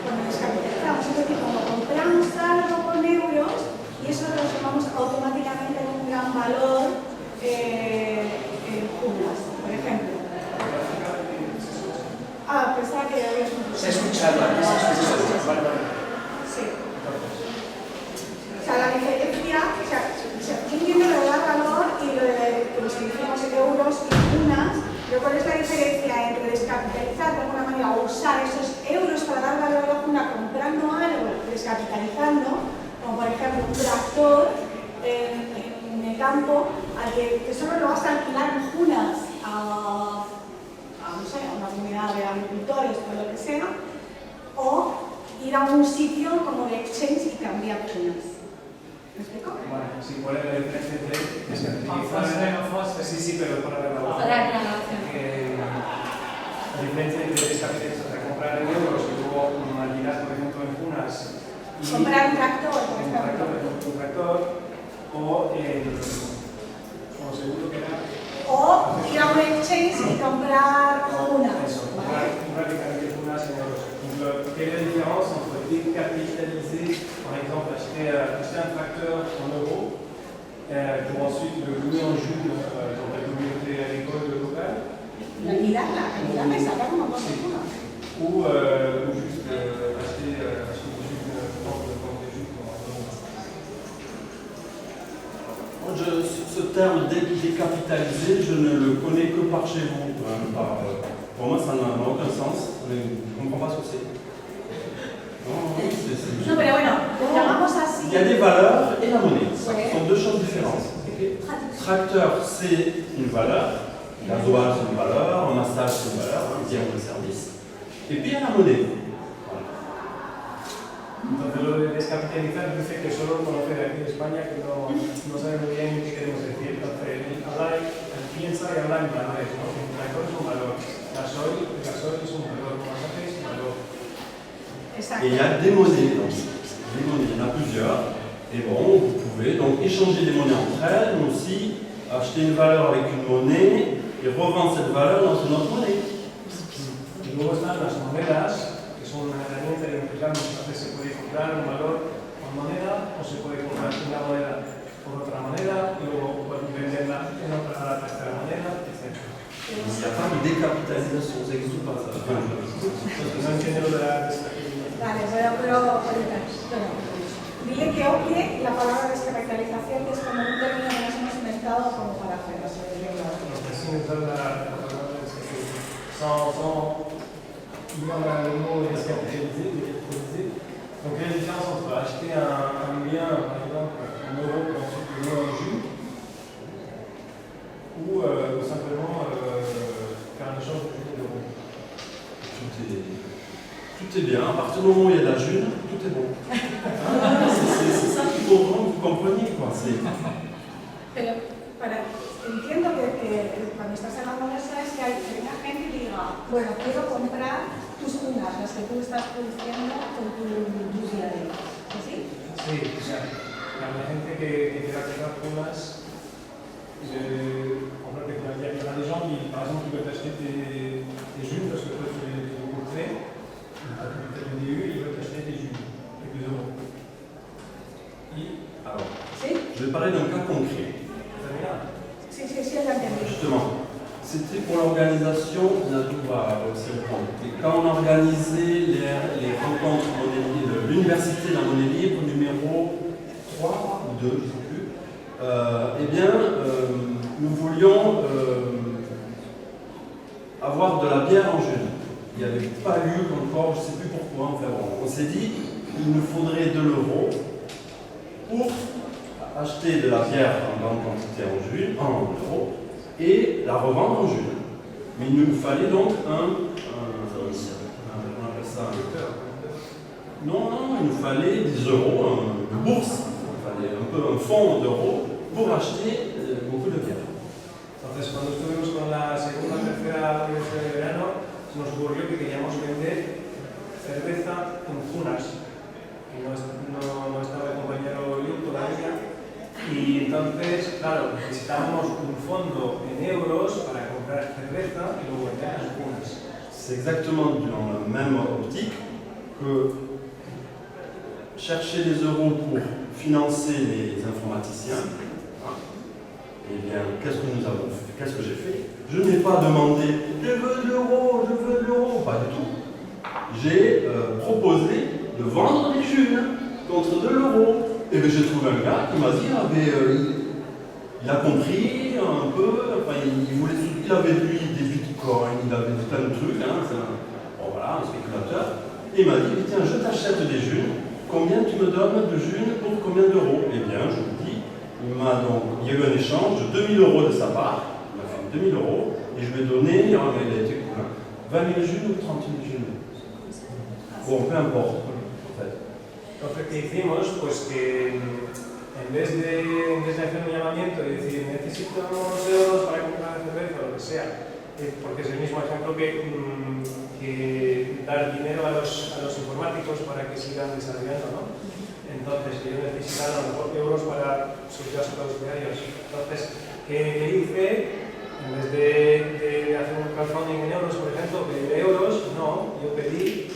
cuando descapitalizamos, es decir, cuando compramos algo con euros y eso lo transformamos automáticamente en un gran valor en funas, por ejemplo. Pensaba que había Se escuchaba. Sí. O sea, la diferencia, yo entiendo lo de dar valor y lo de que nos decimos en euros y funas. Pero ¿cuál es la diferencia entre descapitalizar de alguna manera o usar usar esos euros para dar valor a la cuna comprando algo, descapitalizando, como por ejemplo un tractor en el campo, al que solo lo vas a alquilar en cunas no sé, a una comunidad de agricultores o lo que sea, o ir a un sitio como de exchange y cambiar cunas. ¿Me explico? Bueno, sí, ¿cuál es la diferencia entre descapitalizar? Sí, pero para ver la voz. Para aclaración. La diferencia entre descapitalizar, comprar en euros y luego alquilar, por ejemplo, en cunas. Comprar un tractor, por ejemplo. Un tractor, o como seguro que era. O ir a un exchange y comprar cunas. Eso, comprar directamente cunas en euros. Donc, quelle est la différence entre décapitaliser, par exemple, acheter un tracteur en euros pour ensuite le louer en juge dans la communauté agricole locale? Alquilarla y sacar una cosa de cunas. Ou juste acheter juste des jus en euros. Ce terme décapitalisé, je ne le connais que par chez vous. Pour moi, ça n'a aucun sens. Je ne comprends pas ce que c'est. No, pero bueno, lo llamamos así. Il y a des valeurs et la monnaie. Ce sont deux choses différentes. Tracteur, c'est une valeur. Gasoil, c'est une valeur. Un massage, c'est une valeur. Un bien de service. Et puis, il y a la monnaie. Entonces, lo de descapitalizar dice que solo conocer aquí en España que no sabe muy bien qué queremos decir. Entonces, piensa y habla en valores, ¿no? El tractor es un valor, el gasoil es un valor, un masaje es un valor. Exacto. Et il y a des monnaies. Donc, des monnaies, il y en a plusieurs. Et bon, vous pouvez donc échanger des monnaies entre elles, mais aussi acheter une valeur avec une monnaie et revendre cette valeur dans une autre monnaie. Y luego están las monedas, que son una herramienta de intercambio. Entonces se puede comprar un valor con moneda o se puede comprar una moneda por otra moneda y luego venderla en otra para la tercera moneda, etc. Il n'y a pas de décapitalisation, ça n'existe pas ça. No entiendo lo de la descapitalización. Vale, pero ahorita. Dile que obvie la palabra descapitalización, que es como un término que nos hemos inventado como para hacer eso. Entonces, sin entrar la palabra descapitalización. Sans le mot décapitaliser. Donc, quelle est la différence entre acheter un bien, par exemple, en euros, et ensuite le louer en jus, ou simplement faire un échange de jus d'euros? Tout est bien. À partir du moment où il y a de la june, tout est bon. C'est ça qu'il faut vraiment que vous compreniez, quoi. Pero entiendo que cuando estás hablando de eso es que hay una gente que diga, bueno, quiero comprar tus cunas, las que tú estás produciendo con tu industria de ¿sí? Sí, o sea, la gente que quiera comprar cunas, comprar des cunas. Il y a des gens qui, par exemple, qui veulent acheter des jus parce que toi tu les rencontrés, tu as le DU, ils veulent acheter des jus, quelques euros. Alors, ¿Sí? je vais parler d'un cas concret. Sí, la entendí. Justement, c'était pour l'organisation, Nadou va aussi répondre. Et quand on a organisé les rencontres monnaie libre, l'université de la monnaie libre numéro 3 ou 2, je ne sais plus, eh bien, nous voulions avoir de la bière en jus. Il n'y avait pas eu encore, je ne sais plus pourquoi, enfin bon, on s'est dit, il nous faudrait de l'euro pour acheter de la bière en grande quantité en jus, en euros, et la revendre en jus. Mais il nous fallait donc non, il nous fallait des euros, une bourse, il fallait un peu un fonds d'euros pour acheter beaucoup de bière. Entonces, cuando estuvimos con la segunda o tercera universidad de verano, se nos ocurrió que queríamos vender cerveza en cunas. Y no estaba el compañero Luke todavía. Y entonces, claro, necesitábamos un fondo en euros para comprar cerveza y luego vender en cunas. C'est exactement dans la même optique que chercher les euros pour financer les informaticiens. Eh bien, qu'est-ce que nous avons fait? Qu'est-ce que j'ai fait? Je n'ai pas demandé « je veux de l'euro, je veux de l'euro », pas du tout. J'ai proposé de vendre des thunes contre de l'euro. Et bien j'ai trouvé un gars qui m'a dit « ah mais il a compris un peu, enfin, il avait lui des bitcoins, il avait plein de trucs, hein, bon, voilà, un spéculateur, et il m'a dit, tiens, je t'achète des junes, combien tu me donnes de junes pour combien d'euros? Eh bien, je vous dis, il y a eu un échange de 2000 € de sa part, il m'a fait 2000 €, et je lui ai donné, il a été cool, 20 000 junes ou 30 000 junes. Bon, peu importe, en fait. Entonces, ¿qué hicimos? Pues que en vez de hacer un llamamiento y decir necesito unos euros para comprar cerveza o lo que sea, porque es el mismo ejemplo que dar dinero a los informáticos para que sigan desarrollando, ¿no? Entonces, ellos necesitan a lo mejor euros para sus gastos diarios. Entonces, ¿qué hice? En vez de hacer un crowdfunding en euros, por ejemplo, pedir euros, no, yo ofrecí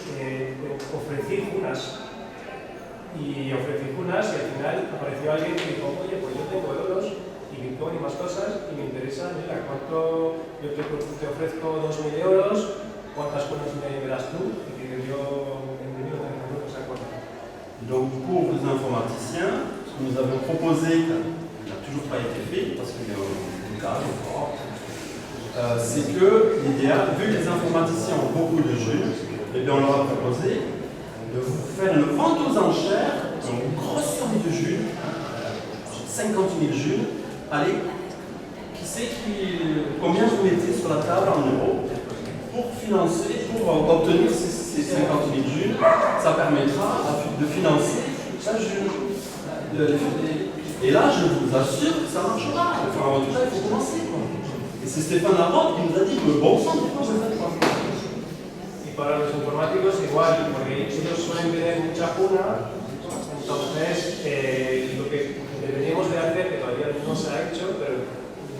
unas. Y ofrecí unas y al final apareció alguien que dijo, oye, pues yo tengo euros y Bitcoin y más cosas y me interesa, mira, ¿cuánto yo te ofrezco 2.000 €, cuántas cuentas me das tú? Y que yo entendido de esa cuenta. Donc pour les informaticiens, ce que nous avons proposé, qui n'a toujours pas été fait, parce qu'il y a un cas encore, c'est que l'idéal, vu que les informaticiens ont beaucoup de junes, eh bien on leur a proposé de vous faire une vente aux enchères, une grosse somme de junes, 50 000 junes. Allez, qui sait combien vous mettez sur la table en euros pour financer, pour obtenir ces 50 000 junes? Ça permettra de financer sa june. Et là, je vous assure que ça marchera. Enfin, en tout cas, il faut commencer. Et c'est Stéphane Larotte qui nous a dit que bon sang, pourquoi vous faites pas? Y para los informáticos igual, porque ellos suelen tener mucha cuna, entonces lo que deberíamos de hacer, que todavía no se ha hecho, pero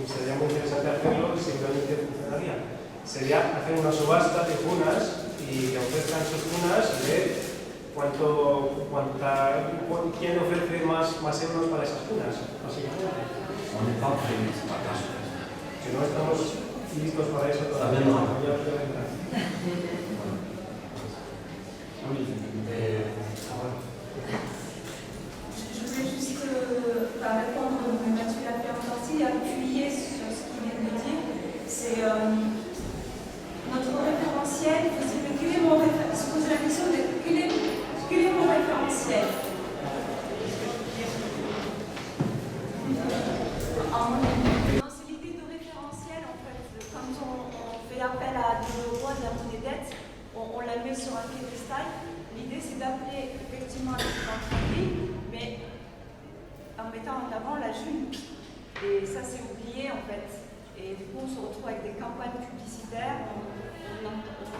sería muy interesante hacerlo y seguramente funcionaría, sería hacer una subasta de cunas y que ofrezcan sus cunas y ver quién ofrece más euros para esas cunas, básicamente. Si no estamos listos para eso todavía, ya vendrá. Je voulais juste répondre, mais Mathieu l'a fait en partie, appuyer sur ce qu'il vient de dire. C'est notre référentiel. Il faut se poser la question de quel est mon référentiel. C'est l'idée de référentiel en fait. Quand on fait appel à de l'euro, à de la monnaie dette, on la met sur un piédestal. L'idée, c'est d'appeler effectivement à l'entreprise, mais en mettant en avant la june. Et ça, c'est oublié en fait. Et du coup, on se retrouve avec des campagnes publicitaires, on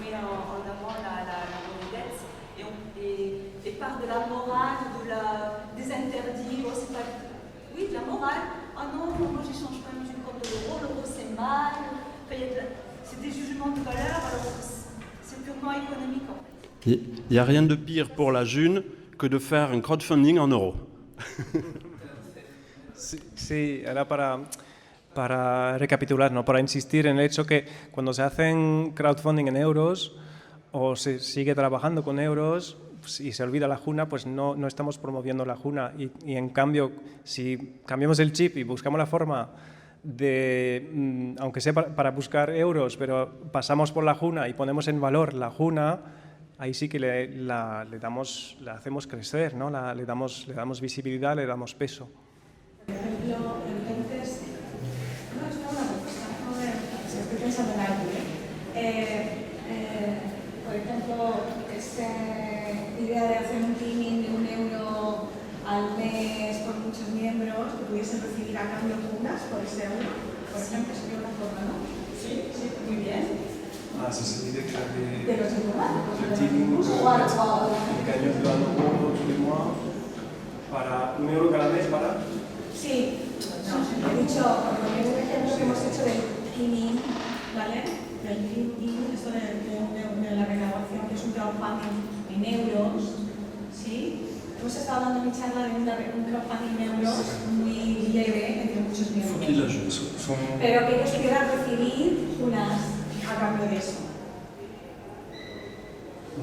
met en avant la monnaie dette et part de la morale, des interdits. Oh, c'est pas... Oui, de la morale. Ah non, moi, j'échange pas une june contre l'euro c'est mal. Enfin, c'est des jugements de valeur, alors c'est purement économique en fait. Il n'y a rien de pire pour la june que de faire un crowdfunding en euros. Sí, era para recapitular, ¿no? Para insistir en el hecho que cuando se hacen crowdfunding en euros o se sigue trabajando con euros y se olvida la juna, pues no estamos promoviendo la juna. Y en cambio, si cambiamos el chip y buscamos la forma de, aunque sea para buscar euros, pero pasamos por la juna y ponemos en valor la juna, ahí sí que la hacemos crecer, ¿no? Le damos visibilidad, le damos peso. Por ejemplo, entonces, no es una propuesta, si estoy pensando en algo, por ejemplo, esta idea de hacer un teaming de €1 al mes por muchos miembros que pudiesen recibir a cambio cunas por ese euro, por ejemplo, sería una forma, ¿no? Sí, muy bien. Ah, ça c'est l'idée que j'avais. De los informáticos. Le teaming, el cañón dando €1 tous les mois, para €1 cada mes para. Sí, he dicho, porque es un ejemplo que hemos hecho del teaming, ¿vale? Del teaming, esto de la renovación, que es un crowdfunding en euros, ¿sí? Hemos estado dando mi charla de un crowdfunding en euros muy leve entre muchos miembros. Pero que ellos pudieran recibir unas a cambio de eso.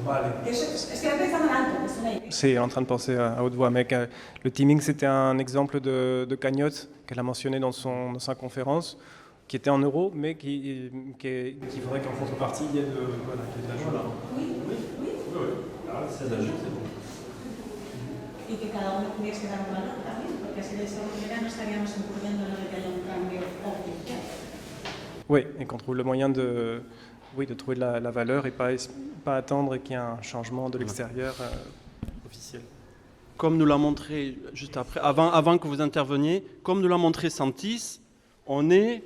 Vale. Estoy pensando en alto, es una idea. Sí, en train de penser à haute voix, mais le teaming, c'était un exemple de cagnotte qu'elle a mentionné dans sa conférence, qui était en euros, mais qu'il faudrait qu'en contrepartie, il y ait de, voilà, qu'il y ait de l'ajout. Oui. Ahora c'est la juste, c'est bon. Y que cada uno tuviese que dar un valor también, porque así de esa manera no estaríamos incurriendo en lo de que haya un cambio oficial. Oui, et qu'on trouve le moyen de trouver la valeur et pas attendre qu'il y ait un changement de l'extérieur officiel. Comme nous l'a montré juste après, avant que vous interveniez, comme nous l'a montré Santis, on est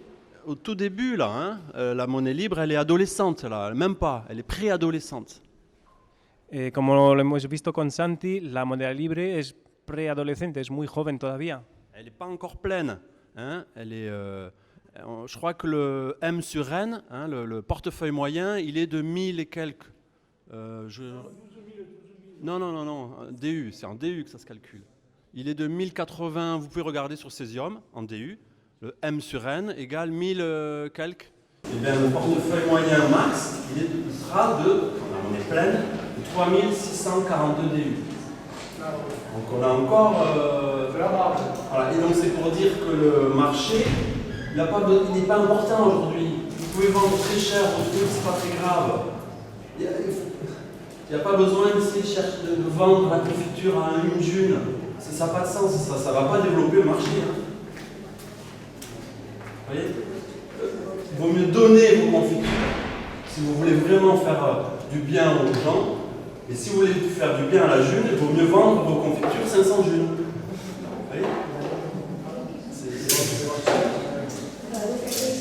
au tout début là. Hein, la monnaie libre, elle est adolescente là, même pas, elle est préadolescente. Como lo hemos visto con Santi, la moneda libre es preadolescente, es muy joven todavía. Elle n'est pas encore pleine. Hein, elle est, je crois que le M sur N, hein, le portefeuille moyen, il est de 1000 et quelques. Non, DU, c'est en DU que ça se calcule. Il est de 1080, vous pouvez regarder sur Cesium, en DU. Le M sur N égale 1000 quelques. Et bien le portefeuille moyen max, il sera de, quand la monnaie pleine, de 3642 DU. Donc on a encore... voilà. Et donc c'est pour dire que le marché, il n'est pas important aujourd'hui. Vous pouvez vendre très cher vos trucs, c'est pas très grave. Il n'y a pas besoin d'essayer de vendre la confiture à une june. Ça n'a pas de sens, ça ne va pas développer le marché. Hein. Vous voyez, il vaut mieux donner vos confitures si vous voulez vraiment faire du bien aux gens. Et si vous voulez faire du bien à la june, il vaut mieux vendre vos confitures 500 junes. Vous voyez,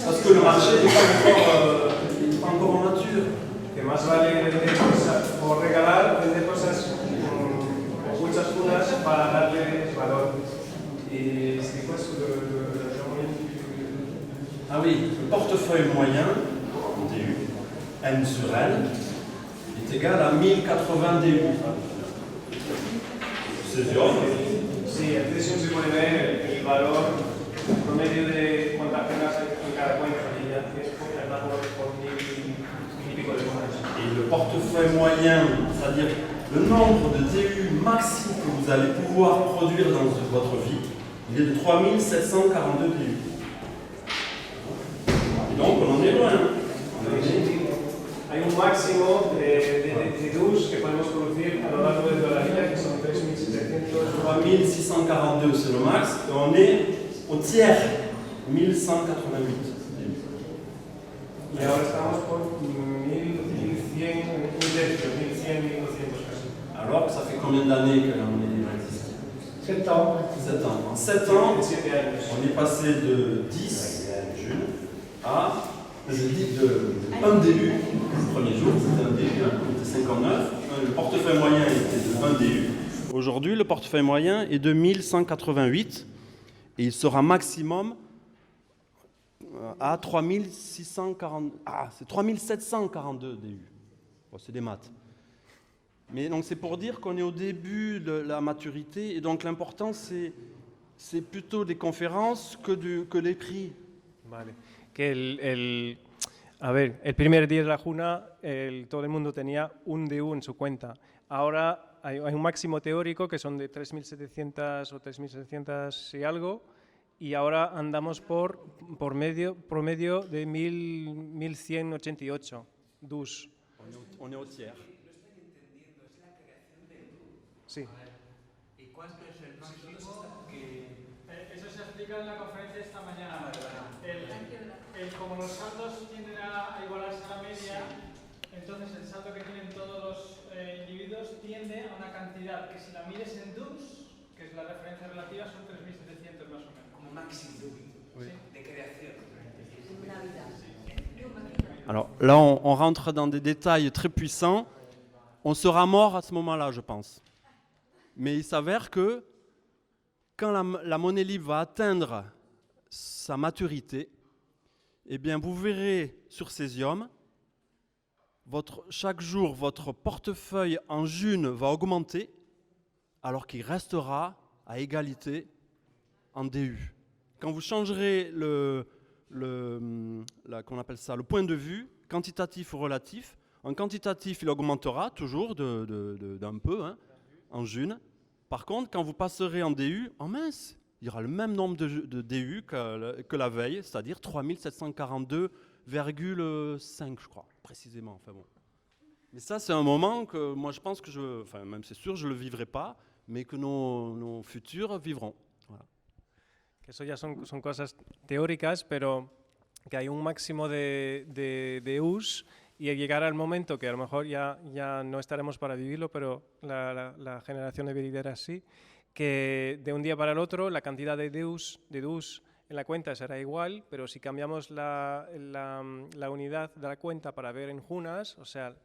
parce que le marché n'est pas encore mature. Que más vale vender cosas por regalar, vender cosas con muchas cunas para darle valor. Et c'est quoi sur le Ah oui, le portefeuille moyen, en DU, M sur N, est égal à 1080 DU. Cesium. Sí, el precio se puede ver el valor promedio de cuántas penas hay en cada cuenta y ya es por mil y pico de monedas. Et le portefeuille moyen, c'est-à-dire le nombre de DU maxi que vous allez pouvoir produire dans votre vie, il est de 3742 DU. Et donc on en est loin. Hay un máximo de DUs que podemos producir a lo largo de toda la vida, que son 3.700. 3642 c'est le max, et on est au tiers, 1188. Y ahora estamos por 1100, un tercio, 1100, 1200 casi. Alors que ça fait combien d'années que la monnaie libre existe? 7 ans. 7 ans. En 7 ans, 7 años. on est passé de 10 junes à de 1 DU. Le premier jour, c'était un DU, on était 59. Le portefeuille moyen était de 1 DU. Aujourd'hui, le portefeuille moyen est de 1188 et il sera maximum à 3640. Ah, c'est 3742 DU. Bon, c'est des maths. Mais donc c'est pour dire qu'on est au début de la maturité et donc l'important c'est plutôt des conférences que les prix. Vale. Que el primer día de la Juna todo el mundo tenía un DU en su cuenta. Ahora hay un máximo teórico que son de 3.700 o 3.700 y algo, y ahora andamos por promedio de 1.188 DUs. On est au tiers. Sí. ¿Y cuánto es el máximo que...? Eso se explica en la conferencia esta mañana. Como los saldos tienden a igualarse a la media, entonces el saldo que tienen todos los individuos tiende a una cantidad que si la mides en DUS, que es la referencia relativa, son 3.700 más o menos. Como máximo de creación. Alors là on rentre dans des détails très puissants. On sera mort à ce moment-là, je pense. Mais il s'avère que quand la monnaie libre va atteindre sa maturité, eh bien vous verrez sur Cesium, chaque jour, votre portefeuille en june va augmenter, alors qu'il restera à égalité en DU. Quand vous changerez qu'on appelle ça, le point de vue, quantitatif ou relatif, en quantitatif, il augmentera toujours d'un peu, hein, en june. Par contre, quand vous passerez en DU, oh mince, il y aura le même nombre de DU que la veille, c'est-à-dire 3742,5, je crois, précisément. Enfin bon. Mais ça, c'est un moment que moi, je pense que même c'est sûr, je ne le vivrai pas, mais que nos futurs vivront. Voilà. Que eso ya son cosas teóricas, pero que hay un máximo de DUs y llegar al momento que a lo mejor ya no estaremos para vivirlo, pero la generación de venideras sí, que de un día para el otro la cantidad de DUs en la cuenta será igual, pero si cambiamos la unidad de la cuenta para ver en junas, o sea,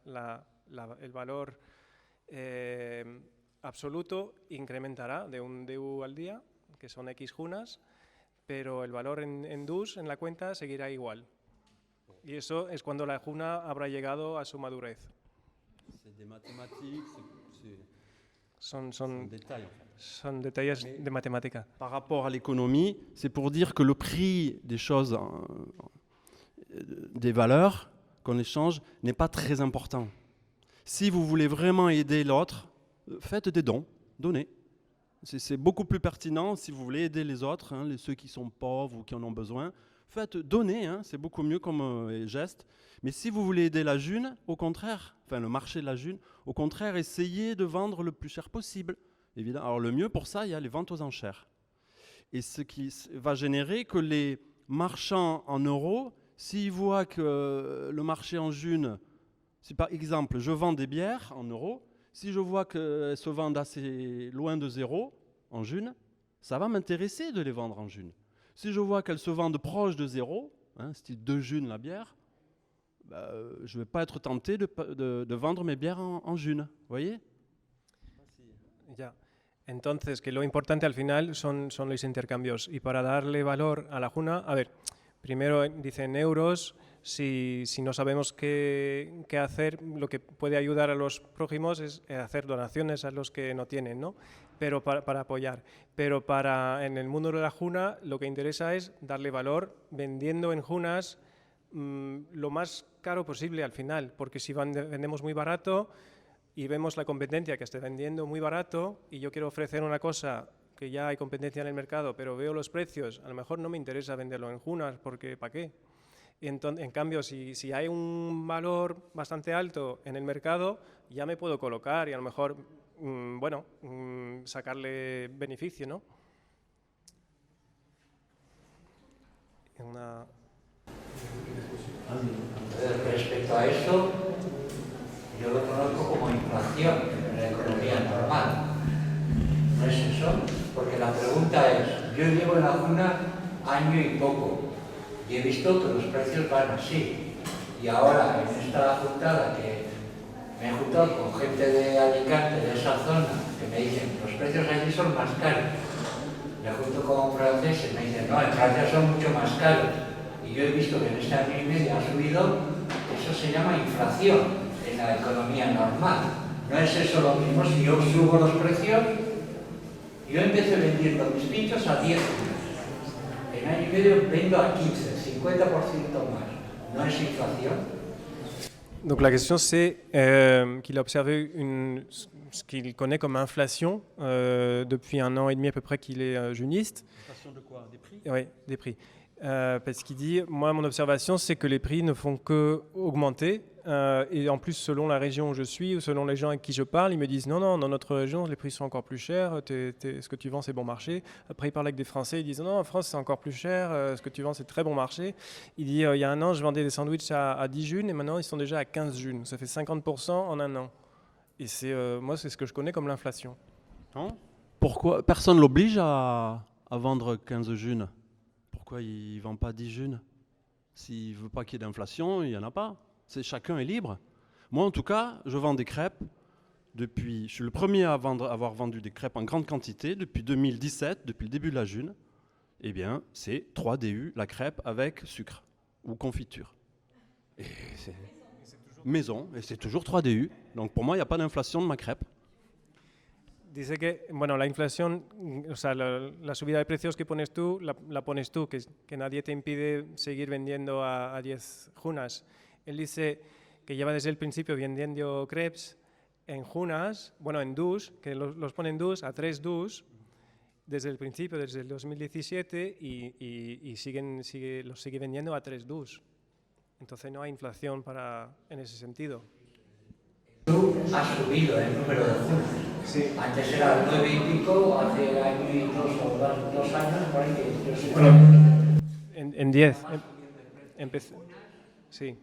el valor absoluto incrementará de un DU al día, que son X junas, pero el valor en DUs en la cuenta seguirá igual. Y eso es cuando la juna habrá llegado a su madurez. Son detalles de matemática. Par rapport à l'économie, c'est pour dire que le prix des choses, des valeurs qu'on échange, n'est pas très important. Si vous voulez vraiment aider l'autre, faites des dons, donnez. C'est beaucoup plus pertinent si vous voulez aider les autres, ceux qui sont pauvres ou qui en ont besoin. Faites, donnez, c'est beaucoup mieux comme geste. Mais si vous voulez aider la June, au contraire, enfin le marché de la June, au contraire, essayez de vendre le plus cher possible. Évidemment. Alors le mieux pour ça, il y a les ventes aux enchères. Et ce qui va générer que les marchands en euros, s'ils voient que le marché en June, si par exemple je vends des bières en euros, si je vois qu'elles se vendent assez loin de zéro en June, ça va m'intéresser de les vendre en June. Si je vois qu'elles se vendent proche de zéro, style 2 June la bière, je ne vais pas être tenté de vendre mes bières en June. Vous voyez? Ya. Entonces, que lo importante al final son los intercambios. Y para darle valor a la juna, a ver, primero dicen euros. Si no sabemos qué hacer, lo que puede ayudar a los prójimos es hacer donaciones a los que no tienen, ¿no? Pero para apoyar. Pero en el mundo de la juna lo que interesa es darle valor vendiendo en junas lo más caro posible al final, porque si vendemos muy barato y vemos la competencia que está vendiendo muy barato y yo quiero ofrecer una cosa que ya hay competencia en el mercado, pero veo los precios, a lo mejor no me interesa venderlo en junas porque ¿para qué? En cambio, si hay un valor bastante alto en el mercado, ya me puedo colocar y a lo mejor, sacarle beneficio, ¿no? Respecto a eso, yo lo conozco como inflación en la economía normal. ¿No es eso? Porque la pregunta es, yo llevo en la juna año y poco. Y he visto que los precios van así. Y ahora, en esta juntada, que me he juntado con gente de Alicante, de esa zona, que me dicen, los precios allí son más caros. Me junto con franceses, me dicen, no, en Francia son mucho más caros. Y yo he visto que en este año y medio ha subido, eso se llama inflación en la economía normal. No es eso lo mismo si yo subo los precios, yo empecé vendiendo mis pinchos a 10 euros. En año y medio vendo à 15, 50% más. ¿No es inflation? Donc la question c'est qu'il a observé ce qu'il connaît comme inflation depuis 1 an et demi à peu près qu'il est juniste. Inflation de quoi? Des prix? Oui, des prix. Parce qu'il dit, moi mon observation c'est que les prix ne font que augmenter et en plus selon la région où je suis ou selon les gens avec qui je parle, ils me disent non, dans notre région les prix sont encore plus chers, ce que tu vends c'est bon marché. Après il parle avec des Français, ils disent non, en France c'est encore plus cher, ce que tu vends c'est très bon marché. Il dit il y a 1 an je vendais des sandwichs à 10 junes et maintenant ils sont déjà à 15 junes, ça fait 50% en 1 an. Et moi c'est ce que je connais comme l'inflation. Pourquoi personne l'oblige à vendre 15 junes? Pourquoi il ne vend pas 10 junes? S'il ne veut pas qu'il y ait d'inflation, il n'y en a pas. Chacun est libre. Moi, en tout cas, je vends des crêpes je suis le premier à avoir vendu des crêpes en grande quantité depuis 2017, depuis le début de la June. Eh bien, c'est 3 DU, la crêpe avec sucre ou confiture. Et c'est maison, et c'est toujours 3 DU. Donc pour moi, il n'y a pas d'inflation de ma crêpe. Dice que, la inflación, o sea, la subida de precios que pones tú, la pones tú, que nadie te impide seguir vendiendo a 10 junas. Él dice que lleva desde el principio vendiendo crepes en junas, en DUs, que los pone en DUs, a 3 DUs, desde el principio, desde el 2017, y los sigue vendiendo a 3,2. Entonces no hay inflación en ese sentido. Ha subido el número de funas. Sí. Antes era 9 y pico, hace año y 2 o 2 años, por ahí que yo sé. Bueno, en 10. Sí.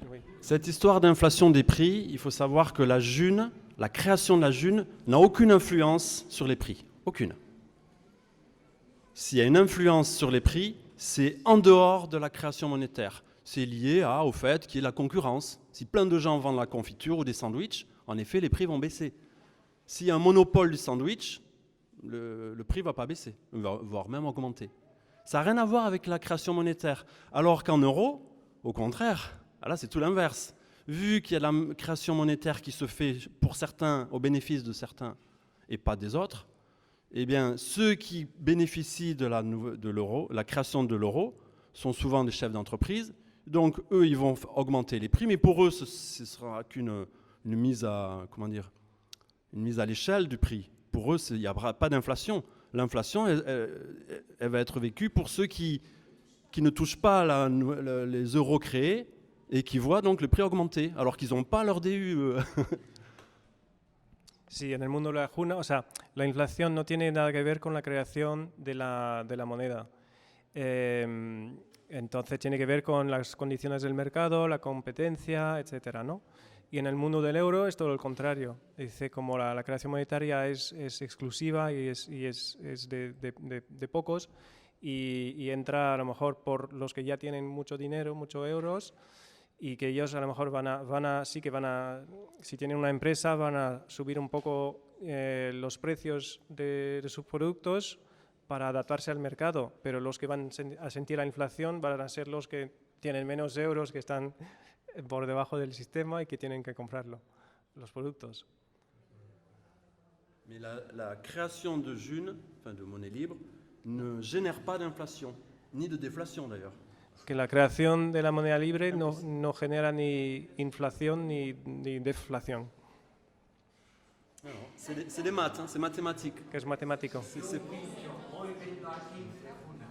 Oui. Cette histoire d'inflation des prix, il faut savoir que la création de la June n'a aucune influence sur les prix. Aucune. S'il y a une influence sur les prix, c'est en dehors de la création monétaire. C'est lié au fait qu'il y ait la concurrence. Si plein de gens vendent la confiture ou des sandwichs, en effet, les prix vont baisser. S'il y a un monopole du sandwich, le prix ne va pas baisser, voire même augmenter. Ça n'a rien à voir avec la création monétaire. Alors qu'en euros, au contraire, là c'est tout l'inverse. Vu qu'il y a la création monétaire qui se fait pour certains, au bénéfice de certains et pas des autres, eh bien ceux qui bénéficient de l'euro, la création de l'euro, sont souvent des chefs d'entreprise. Donc eux, ils vont augmenter les prix, mais pour eux, ce sera qu'une mise à, une mise à l'échelle du prix. Pour eux, il n'y aura pas d'inflation. L'inflation, elle va être vécue pour ceux qui ne touchent pas les euros créés et qui voient donc le prix augmenter, alors qu'ils n'ont pas leur DU. Sí, en el mundo de la juna, o sea, la inflación no tiene nada que ver con la creación de la moneda. Entonces tiene que ver con las condiciones del mercado, la competencia, etcétera, ¿no? Y en el mundo del euro es todo lo contrario. Dice como la creación monetaria es exclusiva y es de pocos y entra a lo mejor por los que ya tienen mucho dinero, muchos euros, y que ellos a lo mejor si tienen una empresa, van a subir un poco los precios de sus productos para adaptarse al mercado, pero los que van a sentir la inflación van a ser los que tienen menos euros, que están por debajo del sistema y que tienen que comprarlo, los productos. Mais la création de June, enfin de monnaie libre, ne génère pas d'inflation, ni de déflation d'ailleurs. Que la creación de la moneda libre no genera ni inflación ni deflación. C'est des maths, c'est mathématique. Que es matemático. Hoy vendo a 15 funas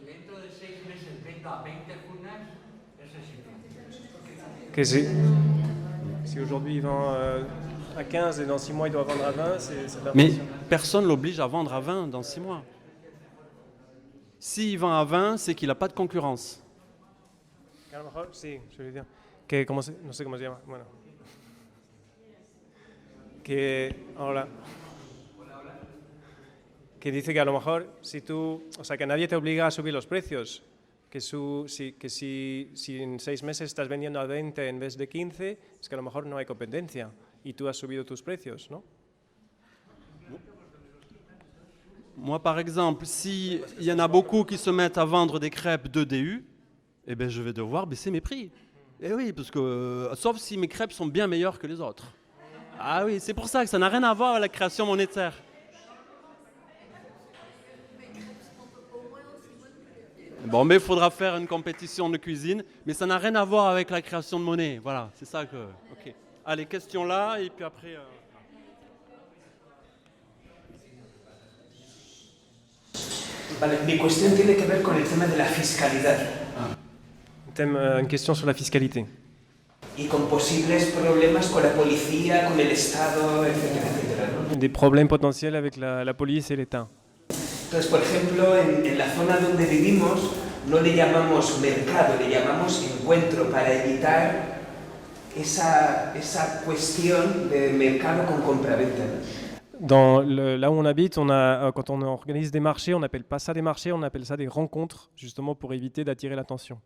y dentro de 6 meses vendo a 20 funas, eso es inflación. Que si aujourd'hui il vend à 15 et dans 6 mois il doit vendre à 20, c'est de l'inflation. Mais personne ne l'oblige à vendre à 20 dans 6 mois. S'il vend à 20, c'est qu'il n'a pas de concurrence. Que a lo mejor, sí, je veux dire, que no sé cómo se llama, bueno. Que dice que a lo mejor que nadie te obliga a subir los precios, que si en 6 meses estás vendiendo a 20 en vez de 15, es que a lo mejor no hay competencia y tú has subido tus precios, ¿no? Moi, par exemple, s'il y en a beaucoup qui se mettent à vendre des crêpes 2 DU, eh ben, je vais devoir baisser mes prix. Eh oui, parce que, sauf si mes crêpes sont bien meilleures que les autres. Ah oui, c'est pour ça que ça n'a rien à voir avec la création monétaire. Bon, mais il faudra faire une compétition de cuisine, mais ça n'a rien à voir avec la création de monnaie. Voilà, c'est ça que... Ok. Allez, question là, et puis après... Vale, mi cuestión tiene que ver con el tema de la fiscalidad. Une question sur la fiscalité. Y con posibles problemas con la policía, con el Estado, etcétera, etcétera, ¿no? Des problèmes potentiels avec la police et l'État. Entonces, por ejemplo, en la zona donde vivimos no le llamamos mercado, le llamamos encuentro para evitar esa cuestión de mercado con compraventa, ¿no? Là où on habite, quand on organise des marchés, on n'appelle pas ça des marchés, on appelle ça des rencontres, justement pour éviter d'attirer l'attention.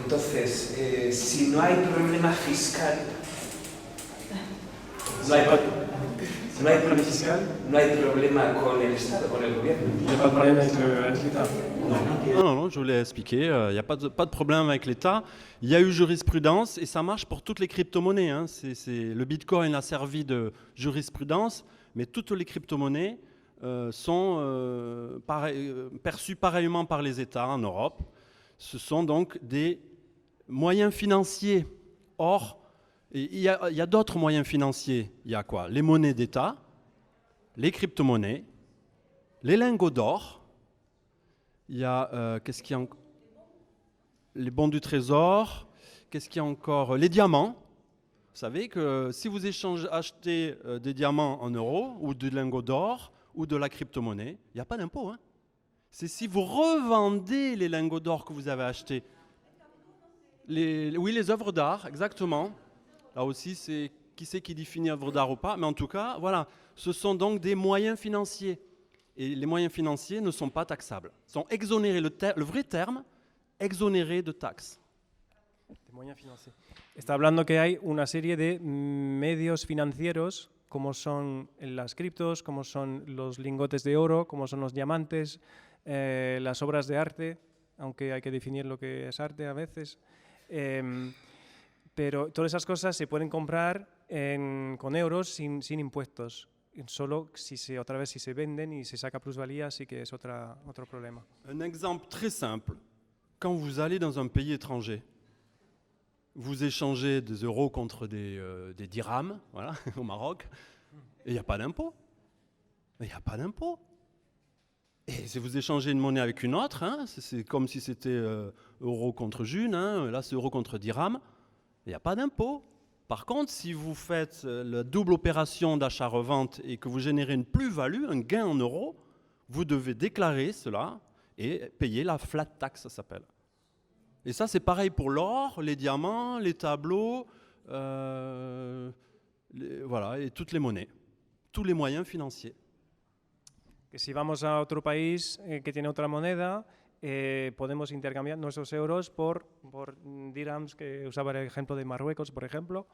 Entonces, si no hay problema fiscal, no hay problema con el Estado, con el gobierno. Il n'y a pas de problème avec l'État. Non, je vous l'ai expliqué, il n'y a pas de problème avec l'État. Il y a eu jurisprudence et ça marche pour toutes les crypto-monnaies. Hein. Le Bitcoin a servi de jurisprudence, mais toutes les crypto-monnaies sont perçues pareillement par les États en Europe. Ce sont donc des moyens financiers. Or, il y a d'autres moyens financiers. Il y a quoi? Les monnaies d'État, les crypto-monnaies, les lingots d'or, il y a, qu'est-ce qu'il y a les bons du trésor, qu'est-ce qu'il y a encore? Les diamants. Vous savez que si vous achetez des diamants en euros, ou des lingots d'or, ou de la crypto-monnaie, il n'y a pas d'impôt. Hein. C'est si vous revendez les lingots d'or que vous avez achetés. Oui, les œuvres d'art, exactement. Là aussi, c'est qui c'est qui définit œuvre d'art ou pas. Mais en tout cas, voilà, ce sont donc des moyens financiers. Et les moyens financiers ne sont pas taxables. Ils sont exonérés, le vrai terme, exonérés de taxes. De moyens financiers. Está hablando que hay una serie de medios financieros, como son las criptos, como son los lingotes de oro, como son los diamantes, las obras de arte, aunque hay que definir lo que es arte a veces. Pero todas esas cosas se pueden comprar con euros sin impuestos. Solo si se venden y se saca plusvalía, sí que es otro problema. Un exemple très simple. Quand vous allez dans un pays étranger, vous échangez des euros contre des dirhams, voilà, au Maroc, et il n'y a pas d'impôt. Il n'y a pas d'impôt. Et si vous échangez une monnaie avec une autre, hein, c'est comme si c'était euro contre june, hein, là c'est euro contre dirham, il n'y a pas d'impôt. Par contre, si vous faites la double opération d'achat-revente et que vous générez une plus-value, un gain en euros, vous devez déclarer cela et payer la flat tax, ça s'appelle. Et ça, c'est pareil pour l'or, les diamants, les tableaux, voilà, et toutes les monnaies, tous les moyens financiers. Que si vamos a otro país que tiene otra moneda, podemos intercambiar nuestros euros por dirhams, que usaba el ejemplo de Marruecos, por ejemplo.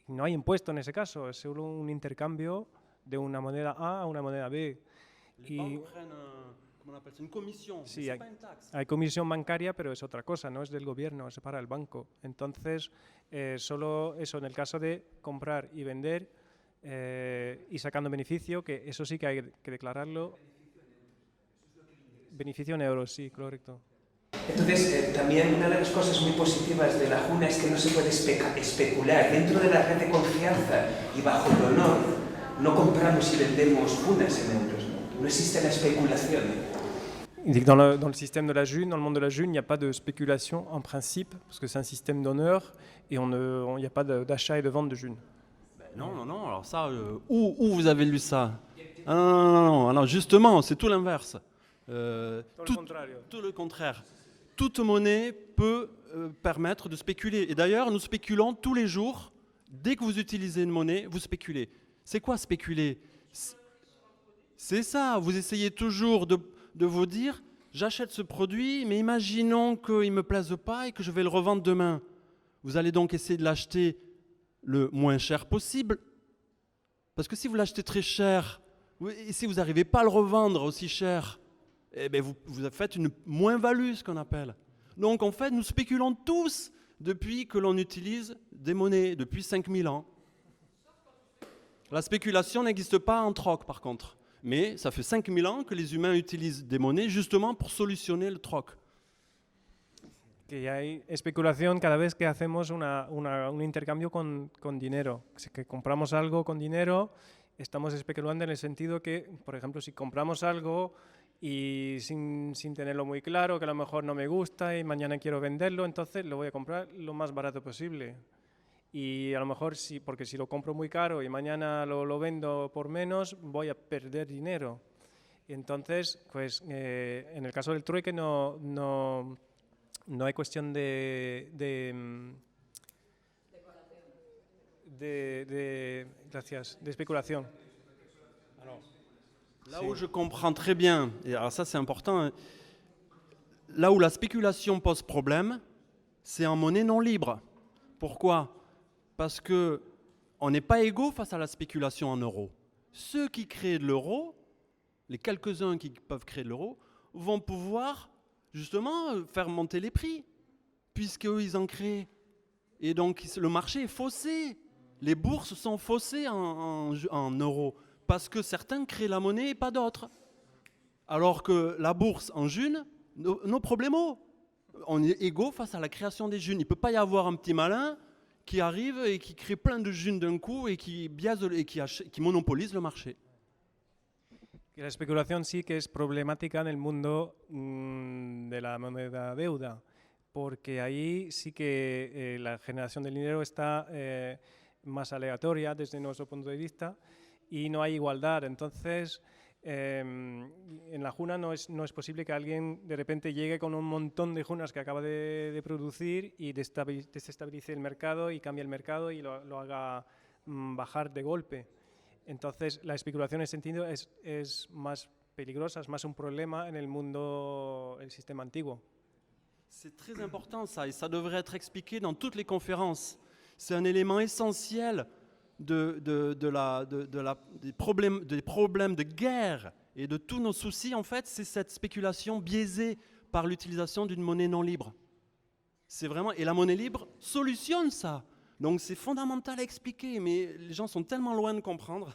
Y no hay impuesto en ese caso, es solo un intercambio de una moneda A a una moneda B. ¿Cómo on appelle ça? Une commission. Sí, hay comisión bancaria, pero es otra cosa, no es del gobierno, es para el banco. Entonces, solo eso en el caso de comprar y vender y sacando beneficio, que eso sí que hay que declararlo. Beneficio en euros, sí, correcto. Entonces, también una de las cosas muy positivas de la Juna es que no se puede especular. Dentro de la red de confianza y bajo el honor, no compramos y vendemos Junas en euros. No existe la especulación. Dans le système de la June, dans le monde de la June, il n'y a pas de spéculation en principe, parce que c'est un système d'honneur et il n'y a pas d'achat et de vente de June. Non, alors ça, où vous avez lu ça? Non, justement, c'est tout l'inverse. Tout le contraire. Toute monnaie peut permettre de spéculer. Et d'ailleurs, nous spéculons tous les jours. Dès que vous utilisez une monnaie, vous spéculez. C'est quoi spéculer? C'est ça, vous essayez toujours de vous dire, j'achète ce produit, mais imaginons qu'il ne me plaise pas et que je vais le revendre demain. Vous allez donc essayer de l'acheter le moins cher possible. Parce que si vous l'achetez très cher, et si vous n'arrivez pas à le revendre aussi cher, eh bien vous faites une moins-value, ce qu'on appelle. Donc en fait, nous spéculons tous depuis que l'on utilise des monnaies, depuis 5000 ans. La spéculation n'existe pas en troc, par contre. Mais ça fait 5000 ans que les humains utilisent des monnaies justement pour solutionner le troc. Que hay especulación cada vez que hacemos un intercambio con dinero. Que compramos algo con dinero, estamos especulando en el sentido que, por ejemplo, si compramos algo y sin tenerlo muy claro, que a lo mejor no me gusta y mañana quiero venderlo, entonces lo voy a comprar lo más barato posible. Y a lo mejor, porque si lo compro muy caro y mañana lo vendo por menos, voy a perder dinero. Y entonces, pues, en el caso del trueque no hay cuestión de especulación. Là où je comprends très bien, et alors ça c'est important, hein, là où la spéculation pose problème, c'est en monnaie non libre. Pourquoi? Parce qu'on n'est pas égaux face à la spéculation en euros. Ceux qui créent de l'euro, les quelques-uns qui peuvent créer de l'euro, vont pouvoir justement faire monter les prix, puisqu'eux ils en créent. Et donc le marché est faussé. Les bourses sont faussées en euros, parce que certains créent la monnaie et pas d'autres. Alors que la bourse en june, nos problèmes, on est égaux face à la création des junes. Il ne peut pas y avoir un petit malin qui arrive et qui crée plein de junes d'un coup et qui biaise et qui monopolise le marché. Que la especulación sí que es problemática en el mundo de la moneda deuda, porque ahí sí que la generación del dinero está más aleatoria desde nuestro punto de vista y no hay igualdad. Entonces, en la juna no es posible que alguien de repente llegue con un montón de junas que acaba de producir y desestabilice el mercado y cambie el mercado y lo haga bajar de golpe. Entonces, la especulación en ese sentido es más peligrosa, es más un problema en el mundo, el sistema antiguo. C'est très important ça, et ça devrait être expliqué dans toutes les conférences. C'est un élément essentiel des problèmes de guerre et de tous nos soucis, en fait, c'est cette spéculation biaisée par l'utilisation d'une monnaie non libre. C'est vraiment, et la monnaie libre solutionne ça. Donc c'est fondamental à expliquer, mais les gens sont tellement loin de comprendre.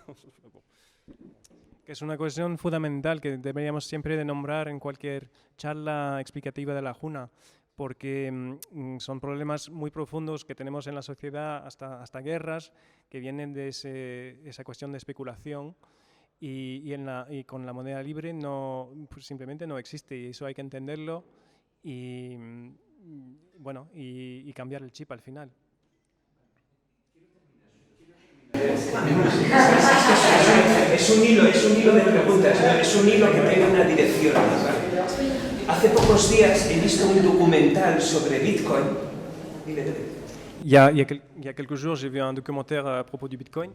Bon. Que es una cuestión fundamental que deberíamos siempre de nombrar en cualquier charla explicativa de la Juna, porque son problemas muy profundos que tenemos en la sociedad, hasta guerras, que vienen de esa cuestión de especulación y con la moneda libre no, pues simplemente no existe, y eso hay que entenderlo y, bueno, y cambiar el chip al final. Es un hilo de preguntas, ¿no? Es un hilo que tiene una dirección. Hace pocos días he visto un documental sobre Bitcoin. Il y a quelques jours, j'ai vu un documentaire à propos du Bitcoin.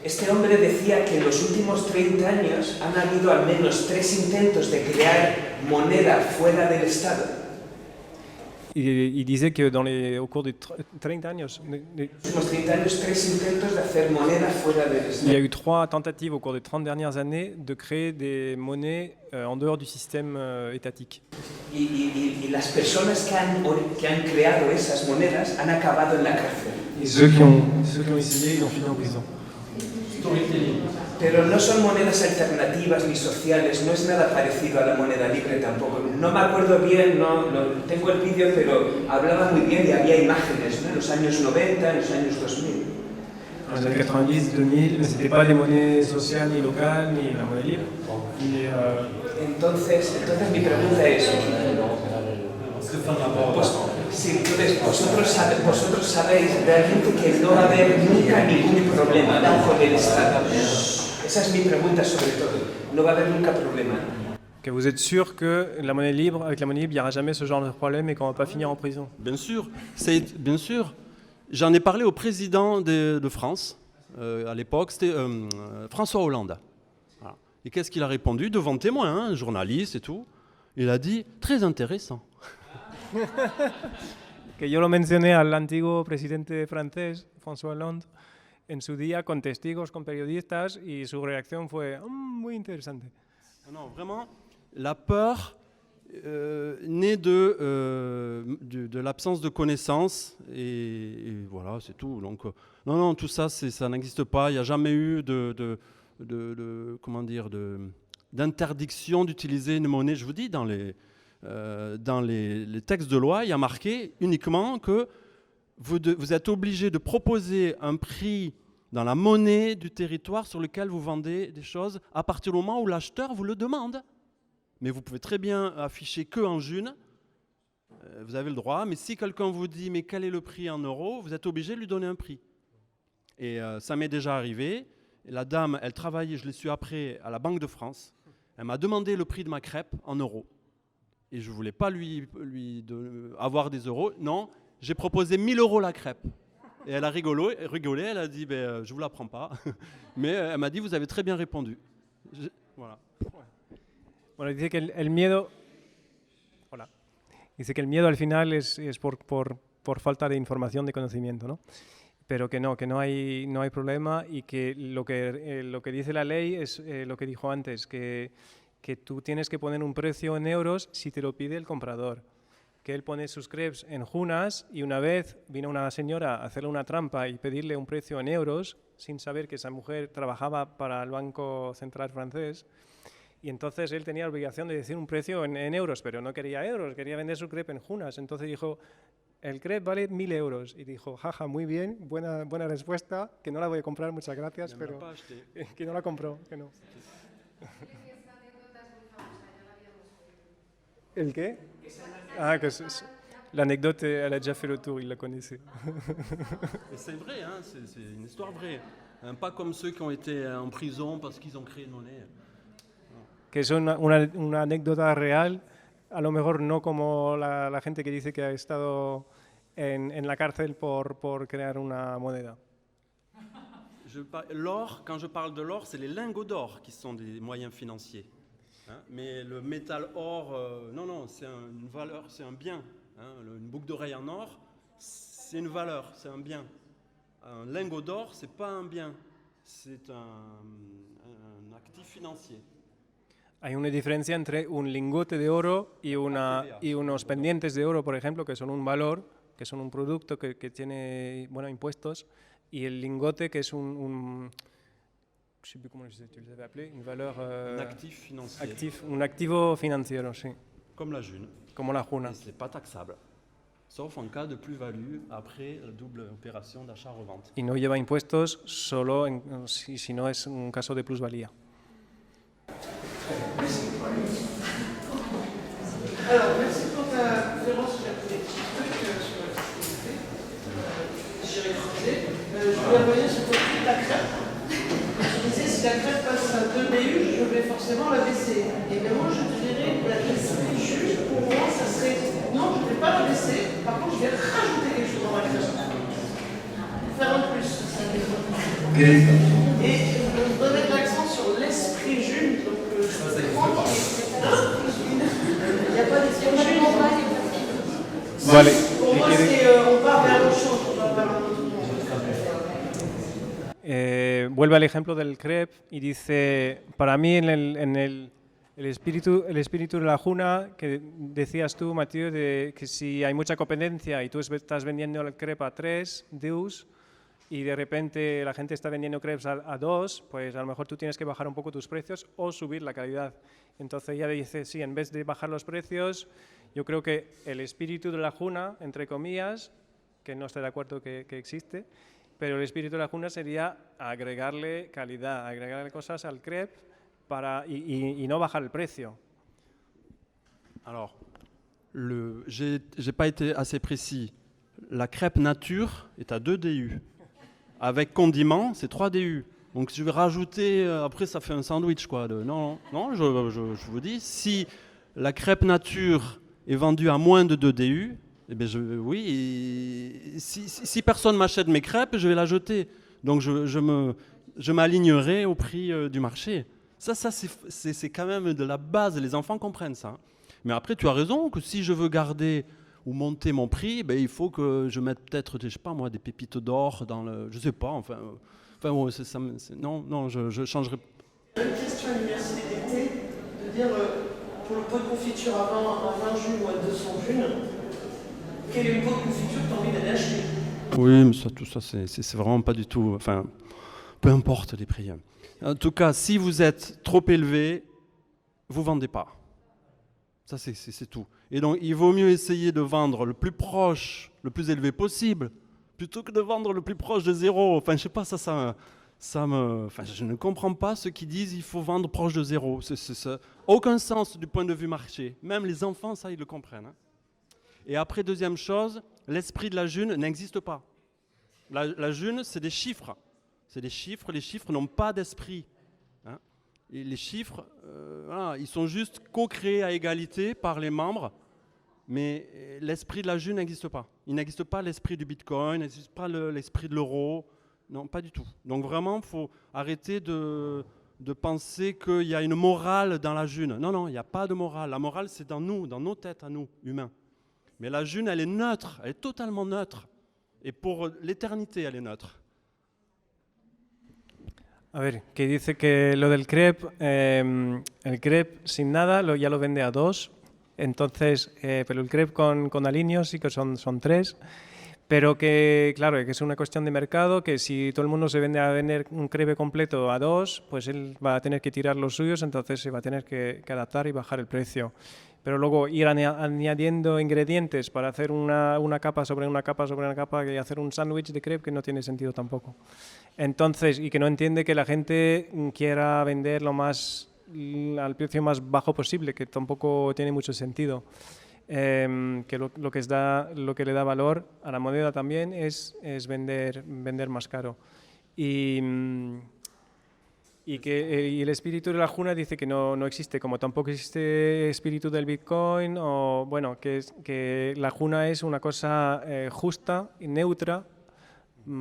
Este hombre decía que en los últimos 30 años han habido al menos 3 intentos de crear moneda fuera del Estado. Il disait que au cours des 30 años, il y a eu 3 tentatives au cours des 30 dernières années de créer des monnaies en dehors du système étatique. Y las personas que han creado esas monedas han acabado en la cárcel. Et ceux qui ont essayé, ils ont fini en prison. Pero no son monedas alternativas ni sociales, no es nada parecido a la moneda libre tampoco. No me acuerdo bien, tengo el vídeo, pero hablaba muy bien y había imágenes, ¿no? En los años 90, en los años 2000. En los años 90, 2000, mais c'était pas des monnaies sociales ni locales ni la monnaie libre. Entonces mi pregunta es, sí, entonces vosotros sabéis realmente que no va a haber nunca ningún problema con el Estado. Esa es mi pregunta sobre todo. No va a haber nunca problema. Que vous êtes sûr que la monnaie libre, avec la monnaie libre, il n'y aura jamais ce genre de problème et qu'on ne va pas finir en prison? Bien sûr, bien sûr. J'en ai parlé au président de France, à l'époque, c'était François Hollande. Voilà. Et qu'est-ce qu'il a répondu devant témoins, hein, journalistes et tout? Il a dit, très intéressant. Que yo lo mencioné al antiguo presidente francés, François Hollande, en su día con testigos, con periodistas, y su reacción fue muy interesante. Non, vraiment, la peur naît de l'absence de connaissances et voilà, c'est tout. Donc, non, tout ça, ça n'existe pas. Il n'y a jamais eu d'interdiction d'utiliser une monnaie. Je vous dis, dans les textes de loi, il y a marqué uniquement que vous êtes obligé de proposer un prix dans la monnaie du territoire sur lequel vous vendez des choses à partir du moment où l'acheteur vous le demande. Mais vous pouvez très bien afficher que en june, vous avez le droit, mais si quelqu'un vous dit mais quel est le prix en euros, vous êtes obligé de lui donner un prix. Et ça m'est déjà arrivé. La dame, elle travaillait, je l'ai su après, à la Banque de France. Elle m'a demandé le prix de ma crêpe en euros. Et je ne voulais pas lui avoir des euros. Non, j'ai proposé 1000 euros la crêpe. Et elle a rigolé, elle a dit je ne vous la prends pas. Mais elle m'a dit vous avez très bien répondu. Voilà. Bueno, dice que el miedo. Hola. Dice que el miedo al final es por falta de información, de conocimiento, ¿no? Pero que no hay problema y que lo que dice la ley es lo que dijo antes, que tú tienes que poner un precio en euros si te lo pide el comprador. Que él pone sus crepes en junas y una vez vino una señora a hacerle una trampa y pedirle un precio en euros sin saber que esa mujer trabajaba para el Banco Central francés y entonces él tenía la obligación de decir un precio en euros, pero no quería euros, quería vender su crepe en junas. Entonces dijo, el crepe vale 1000 euros y dijo, jaja, muy bien, buena respuesta, que no la voy a comprar, muchas gracias, pero que no la compró, que no. ¿El qué? Ah, l'anecdote, elle a déjà fait le tour, il la connaissait. Et c'est vrai, hein, c'est une histoire vraie. Hein, pas comme ceux qui ont été en prison parce qu'ils ont créé une monnaie. Que es una anécdota real, a lo mejor no como la gente que dice que ha estado en la cárcel por crear una moneda. L'or, quand je parle de l'or, c'est les lingots d'or qui sont des moyens financiers. Hein, mais le métal or, non, c'est une valeur, c'est un bien. Hein, une boucle d'oreille en or, c'est une valeur, c'est un bien. Un lingot d'or, c'est pas un bien, c'est un actif financier. Hay una diferencia entre un lingote de oro y unos pendientes de oro, por ejemplo, que son un valor, que son un producto que tiene impuestos, y el lingote, que es un je sais plus comment tu les avais appelés, une valeur... un actif financier. Un activo financiero, sí. Comme la june. Como la juna. Et c'est pas taxable, sauf en cas de plus-value après la double opération d'achat-revente. Y no lleva impuestos solo si no es un caso de plusvalía. Alors, merci pour ta conférence sur la politique, sur la fiscalité. J'irai creuser. Je voulais revenir sur le prix de la crêpe. Je disais, si la crêpe passe à 2 BU, je vais forcément la baisser. Et bien moi, je te dirais, la baisser juste, pour moi, ça serait... Non, je ne vais pas la baisser. Par contre, je vais rajouter quelque chose dans ma crêpe. Faire un plus. Et je voudrais mettre l'accent sur l'esprit Jules. Donc, je crois qu'il n'y a pas d'esprit Jules. Vale. Pour moi, on part vers autre chose. On va vers un autre monde. Vuelve al ejemplo del crepe y dice, para mí el espíritu de la juna, que decías tú, Mathieu, de que si hay mucha competencia y tú estás vendiendo el crepe a 3 deus y de repente la gente está vendiendo crepes a 2, pues a lo mejor tú tienes que bajar un poco tus precios o subir la calidad. Entonces ella dice, sí, en vez de bajar los precios, yo creo que el espíritu de la juna, entre comillas, que no estoy de acuerdo que existe, pero el espíritu de la juna sería agregarle calidad, agregarle cosas al crepe y no bajar el precio. Alors, j'ai pas été assez précis. La crêpe nature est à 2 DU. Avec condiment, c'est 3 DU. Donc je vais rajouter, après ça fait un sandwich quoi. Non, je vous dis, si la crêpe nature est vendue à moins de 2 DU, eh bien si personne m'achète mes crêpes, je vais la jeter. Donc je m'alignerai au prix du marché. Ça c'est quand même de la base, les enfants comprennent ça. Mais après tu as raison que si je veux garder ou monter mon prix, ben, il faut que je mette peut-être, je sais pas moi, des pépites d'or dans le... Je sais pas, enfin bon, non, je changerai. Une question à l'université d'été, de dire pour le pot de confiture à 20 junes ou à 200 junes, quel est le pot de confiture que tu as envie d'aller acheter? Oui, mais tout ça, c'est vraiment pas du tout... Enfin, peu importe les prix. En tout cas, si vous êtes trop élevé, vous vendez pas. Ça, c'est tout. Et donc, il vaut mieux essayer de vendre le plus proche, le plus élevé possible, plutôt que de vendre le plus proche de zéro. Enfin, je sais pas, enfin, je ne comprends pas ceux qui disent il faut vendre proche de zéro. Ça aucun sens du point de vue marché. Même les enfants, ça, ils le comprennent. Hein. Et après, deuxième chose, l'esprit de la june n'existe pas. La june, c'est des chiffres. C'est des chiffres. Les chiffres n'ont pas d'esprit. Hein. Et les chiffres, voilà, ils sont juste co-créés à égalité par les membres, mais l'esprit de la june n'existe pas. Il n'existe pas l'esprit du Bitcoin, il n'existe pas l'esprit de l'euro, non, pas du tout. Donc vraiment, il faut arrêter de penser qu'il y a une morale dans la june. Non, il n'y a pas de morale. La morale, c'est dans nous, dans nos têtes à nous, humains. Mais la june, elle est neutre, elle est totalement neutre. Et pour l'éternité, elle est neutre. A ver, que dice que lo del crepe, el crepe sin nada ya lo vende a 2, entonces, pero el crepe con aliños sí que son 3, pero que, claro, que es una cuestión de mercado, que si todo el mundo se vende a vender un crepe completo a 2, pues él va a tener que tirar los suyos, entonces se va a tener que adaptar y bajar el precio. Pero luego ir añadiendo ingredientes para hacer una capa sobre una capa sobre una capa y hacer un sándwich de crepe que no tiene sentido tampoco. Entonces, y que no entiende que la gente quiera vender lo más al precio más bajo posible, que tampoco tiene mucho sentido. Que lo que le da valor a la moneda también es vender más caro. Y el espíritu de la Juna dice que no existe, como tampoco existe espíritu del Bitcoin, o bueno, que la Juna es una cosa justa y neutra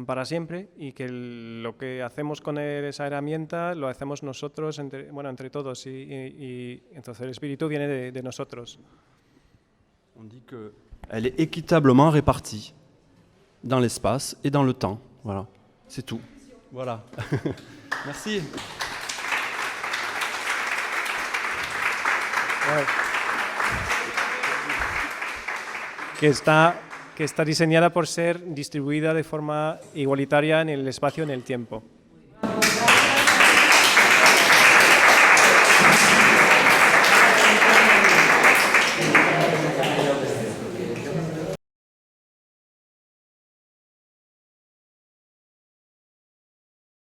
para siempre, y que lo que hacemos con esa herramienta lo hacemos nosotros, entre todos, y entonces el espíritu viene de nosotros. On dit qu'elle est équitablement répartie dans l'espace et dans le temps. Voilà, c'est tout. Voilà. Merci. Que está diseñada por ser distribuida de forma igualitaria en el espacio y en el tiempo.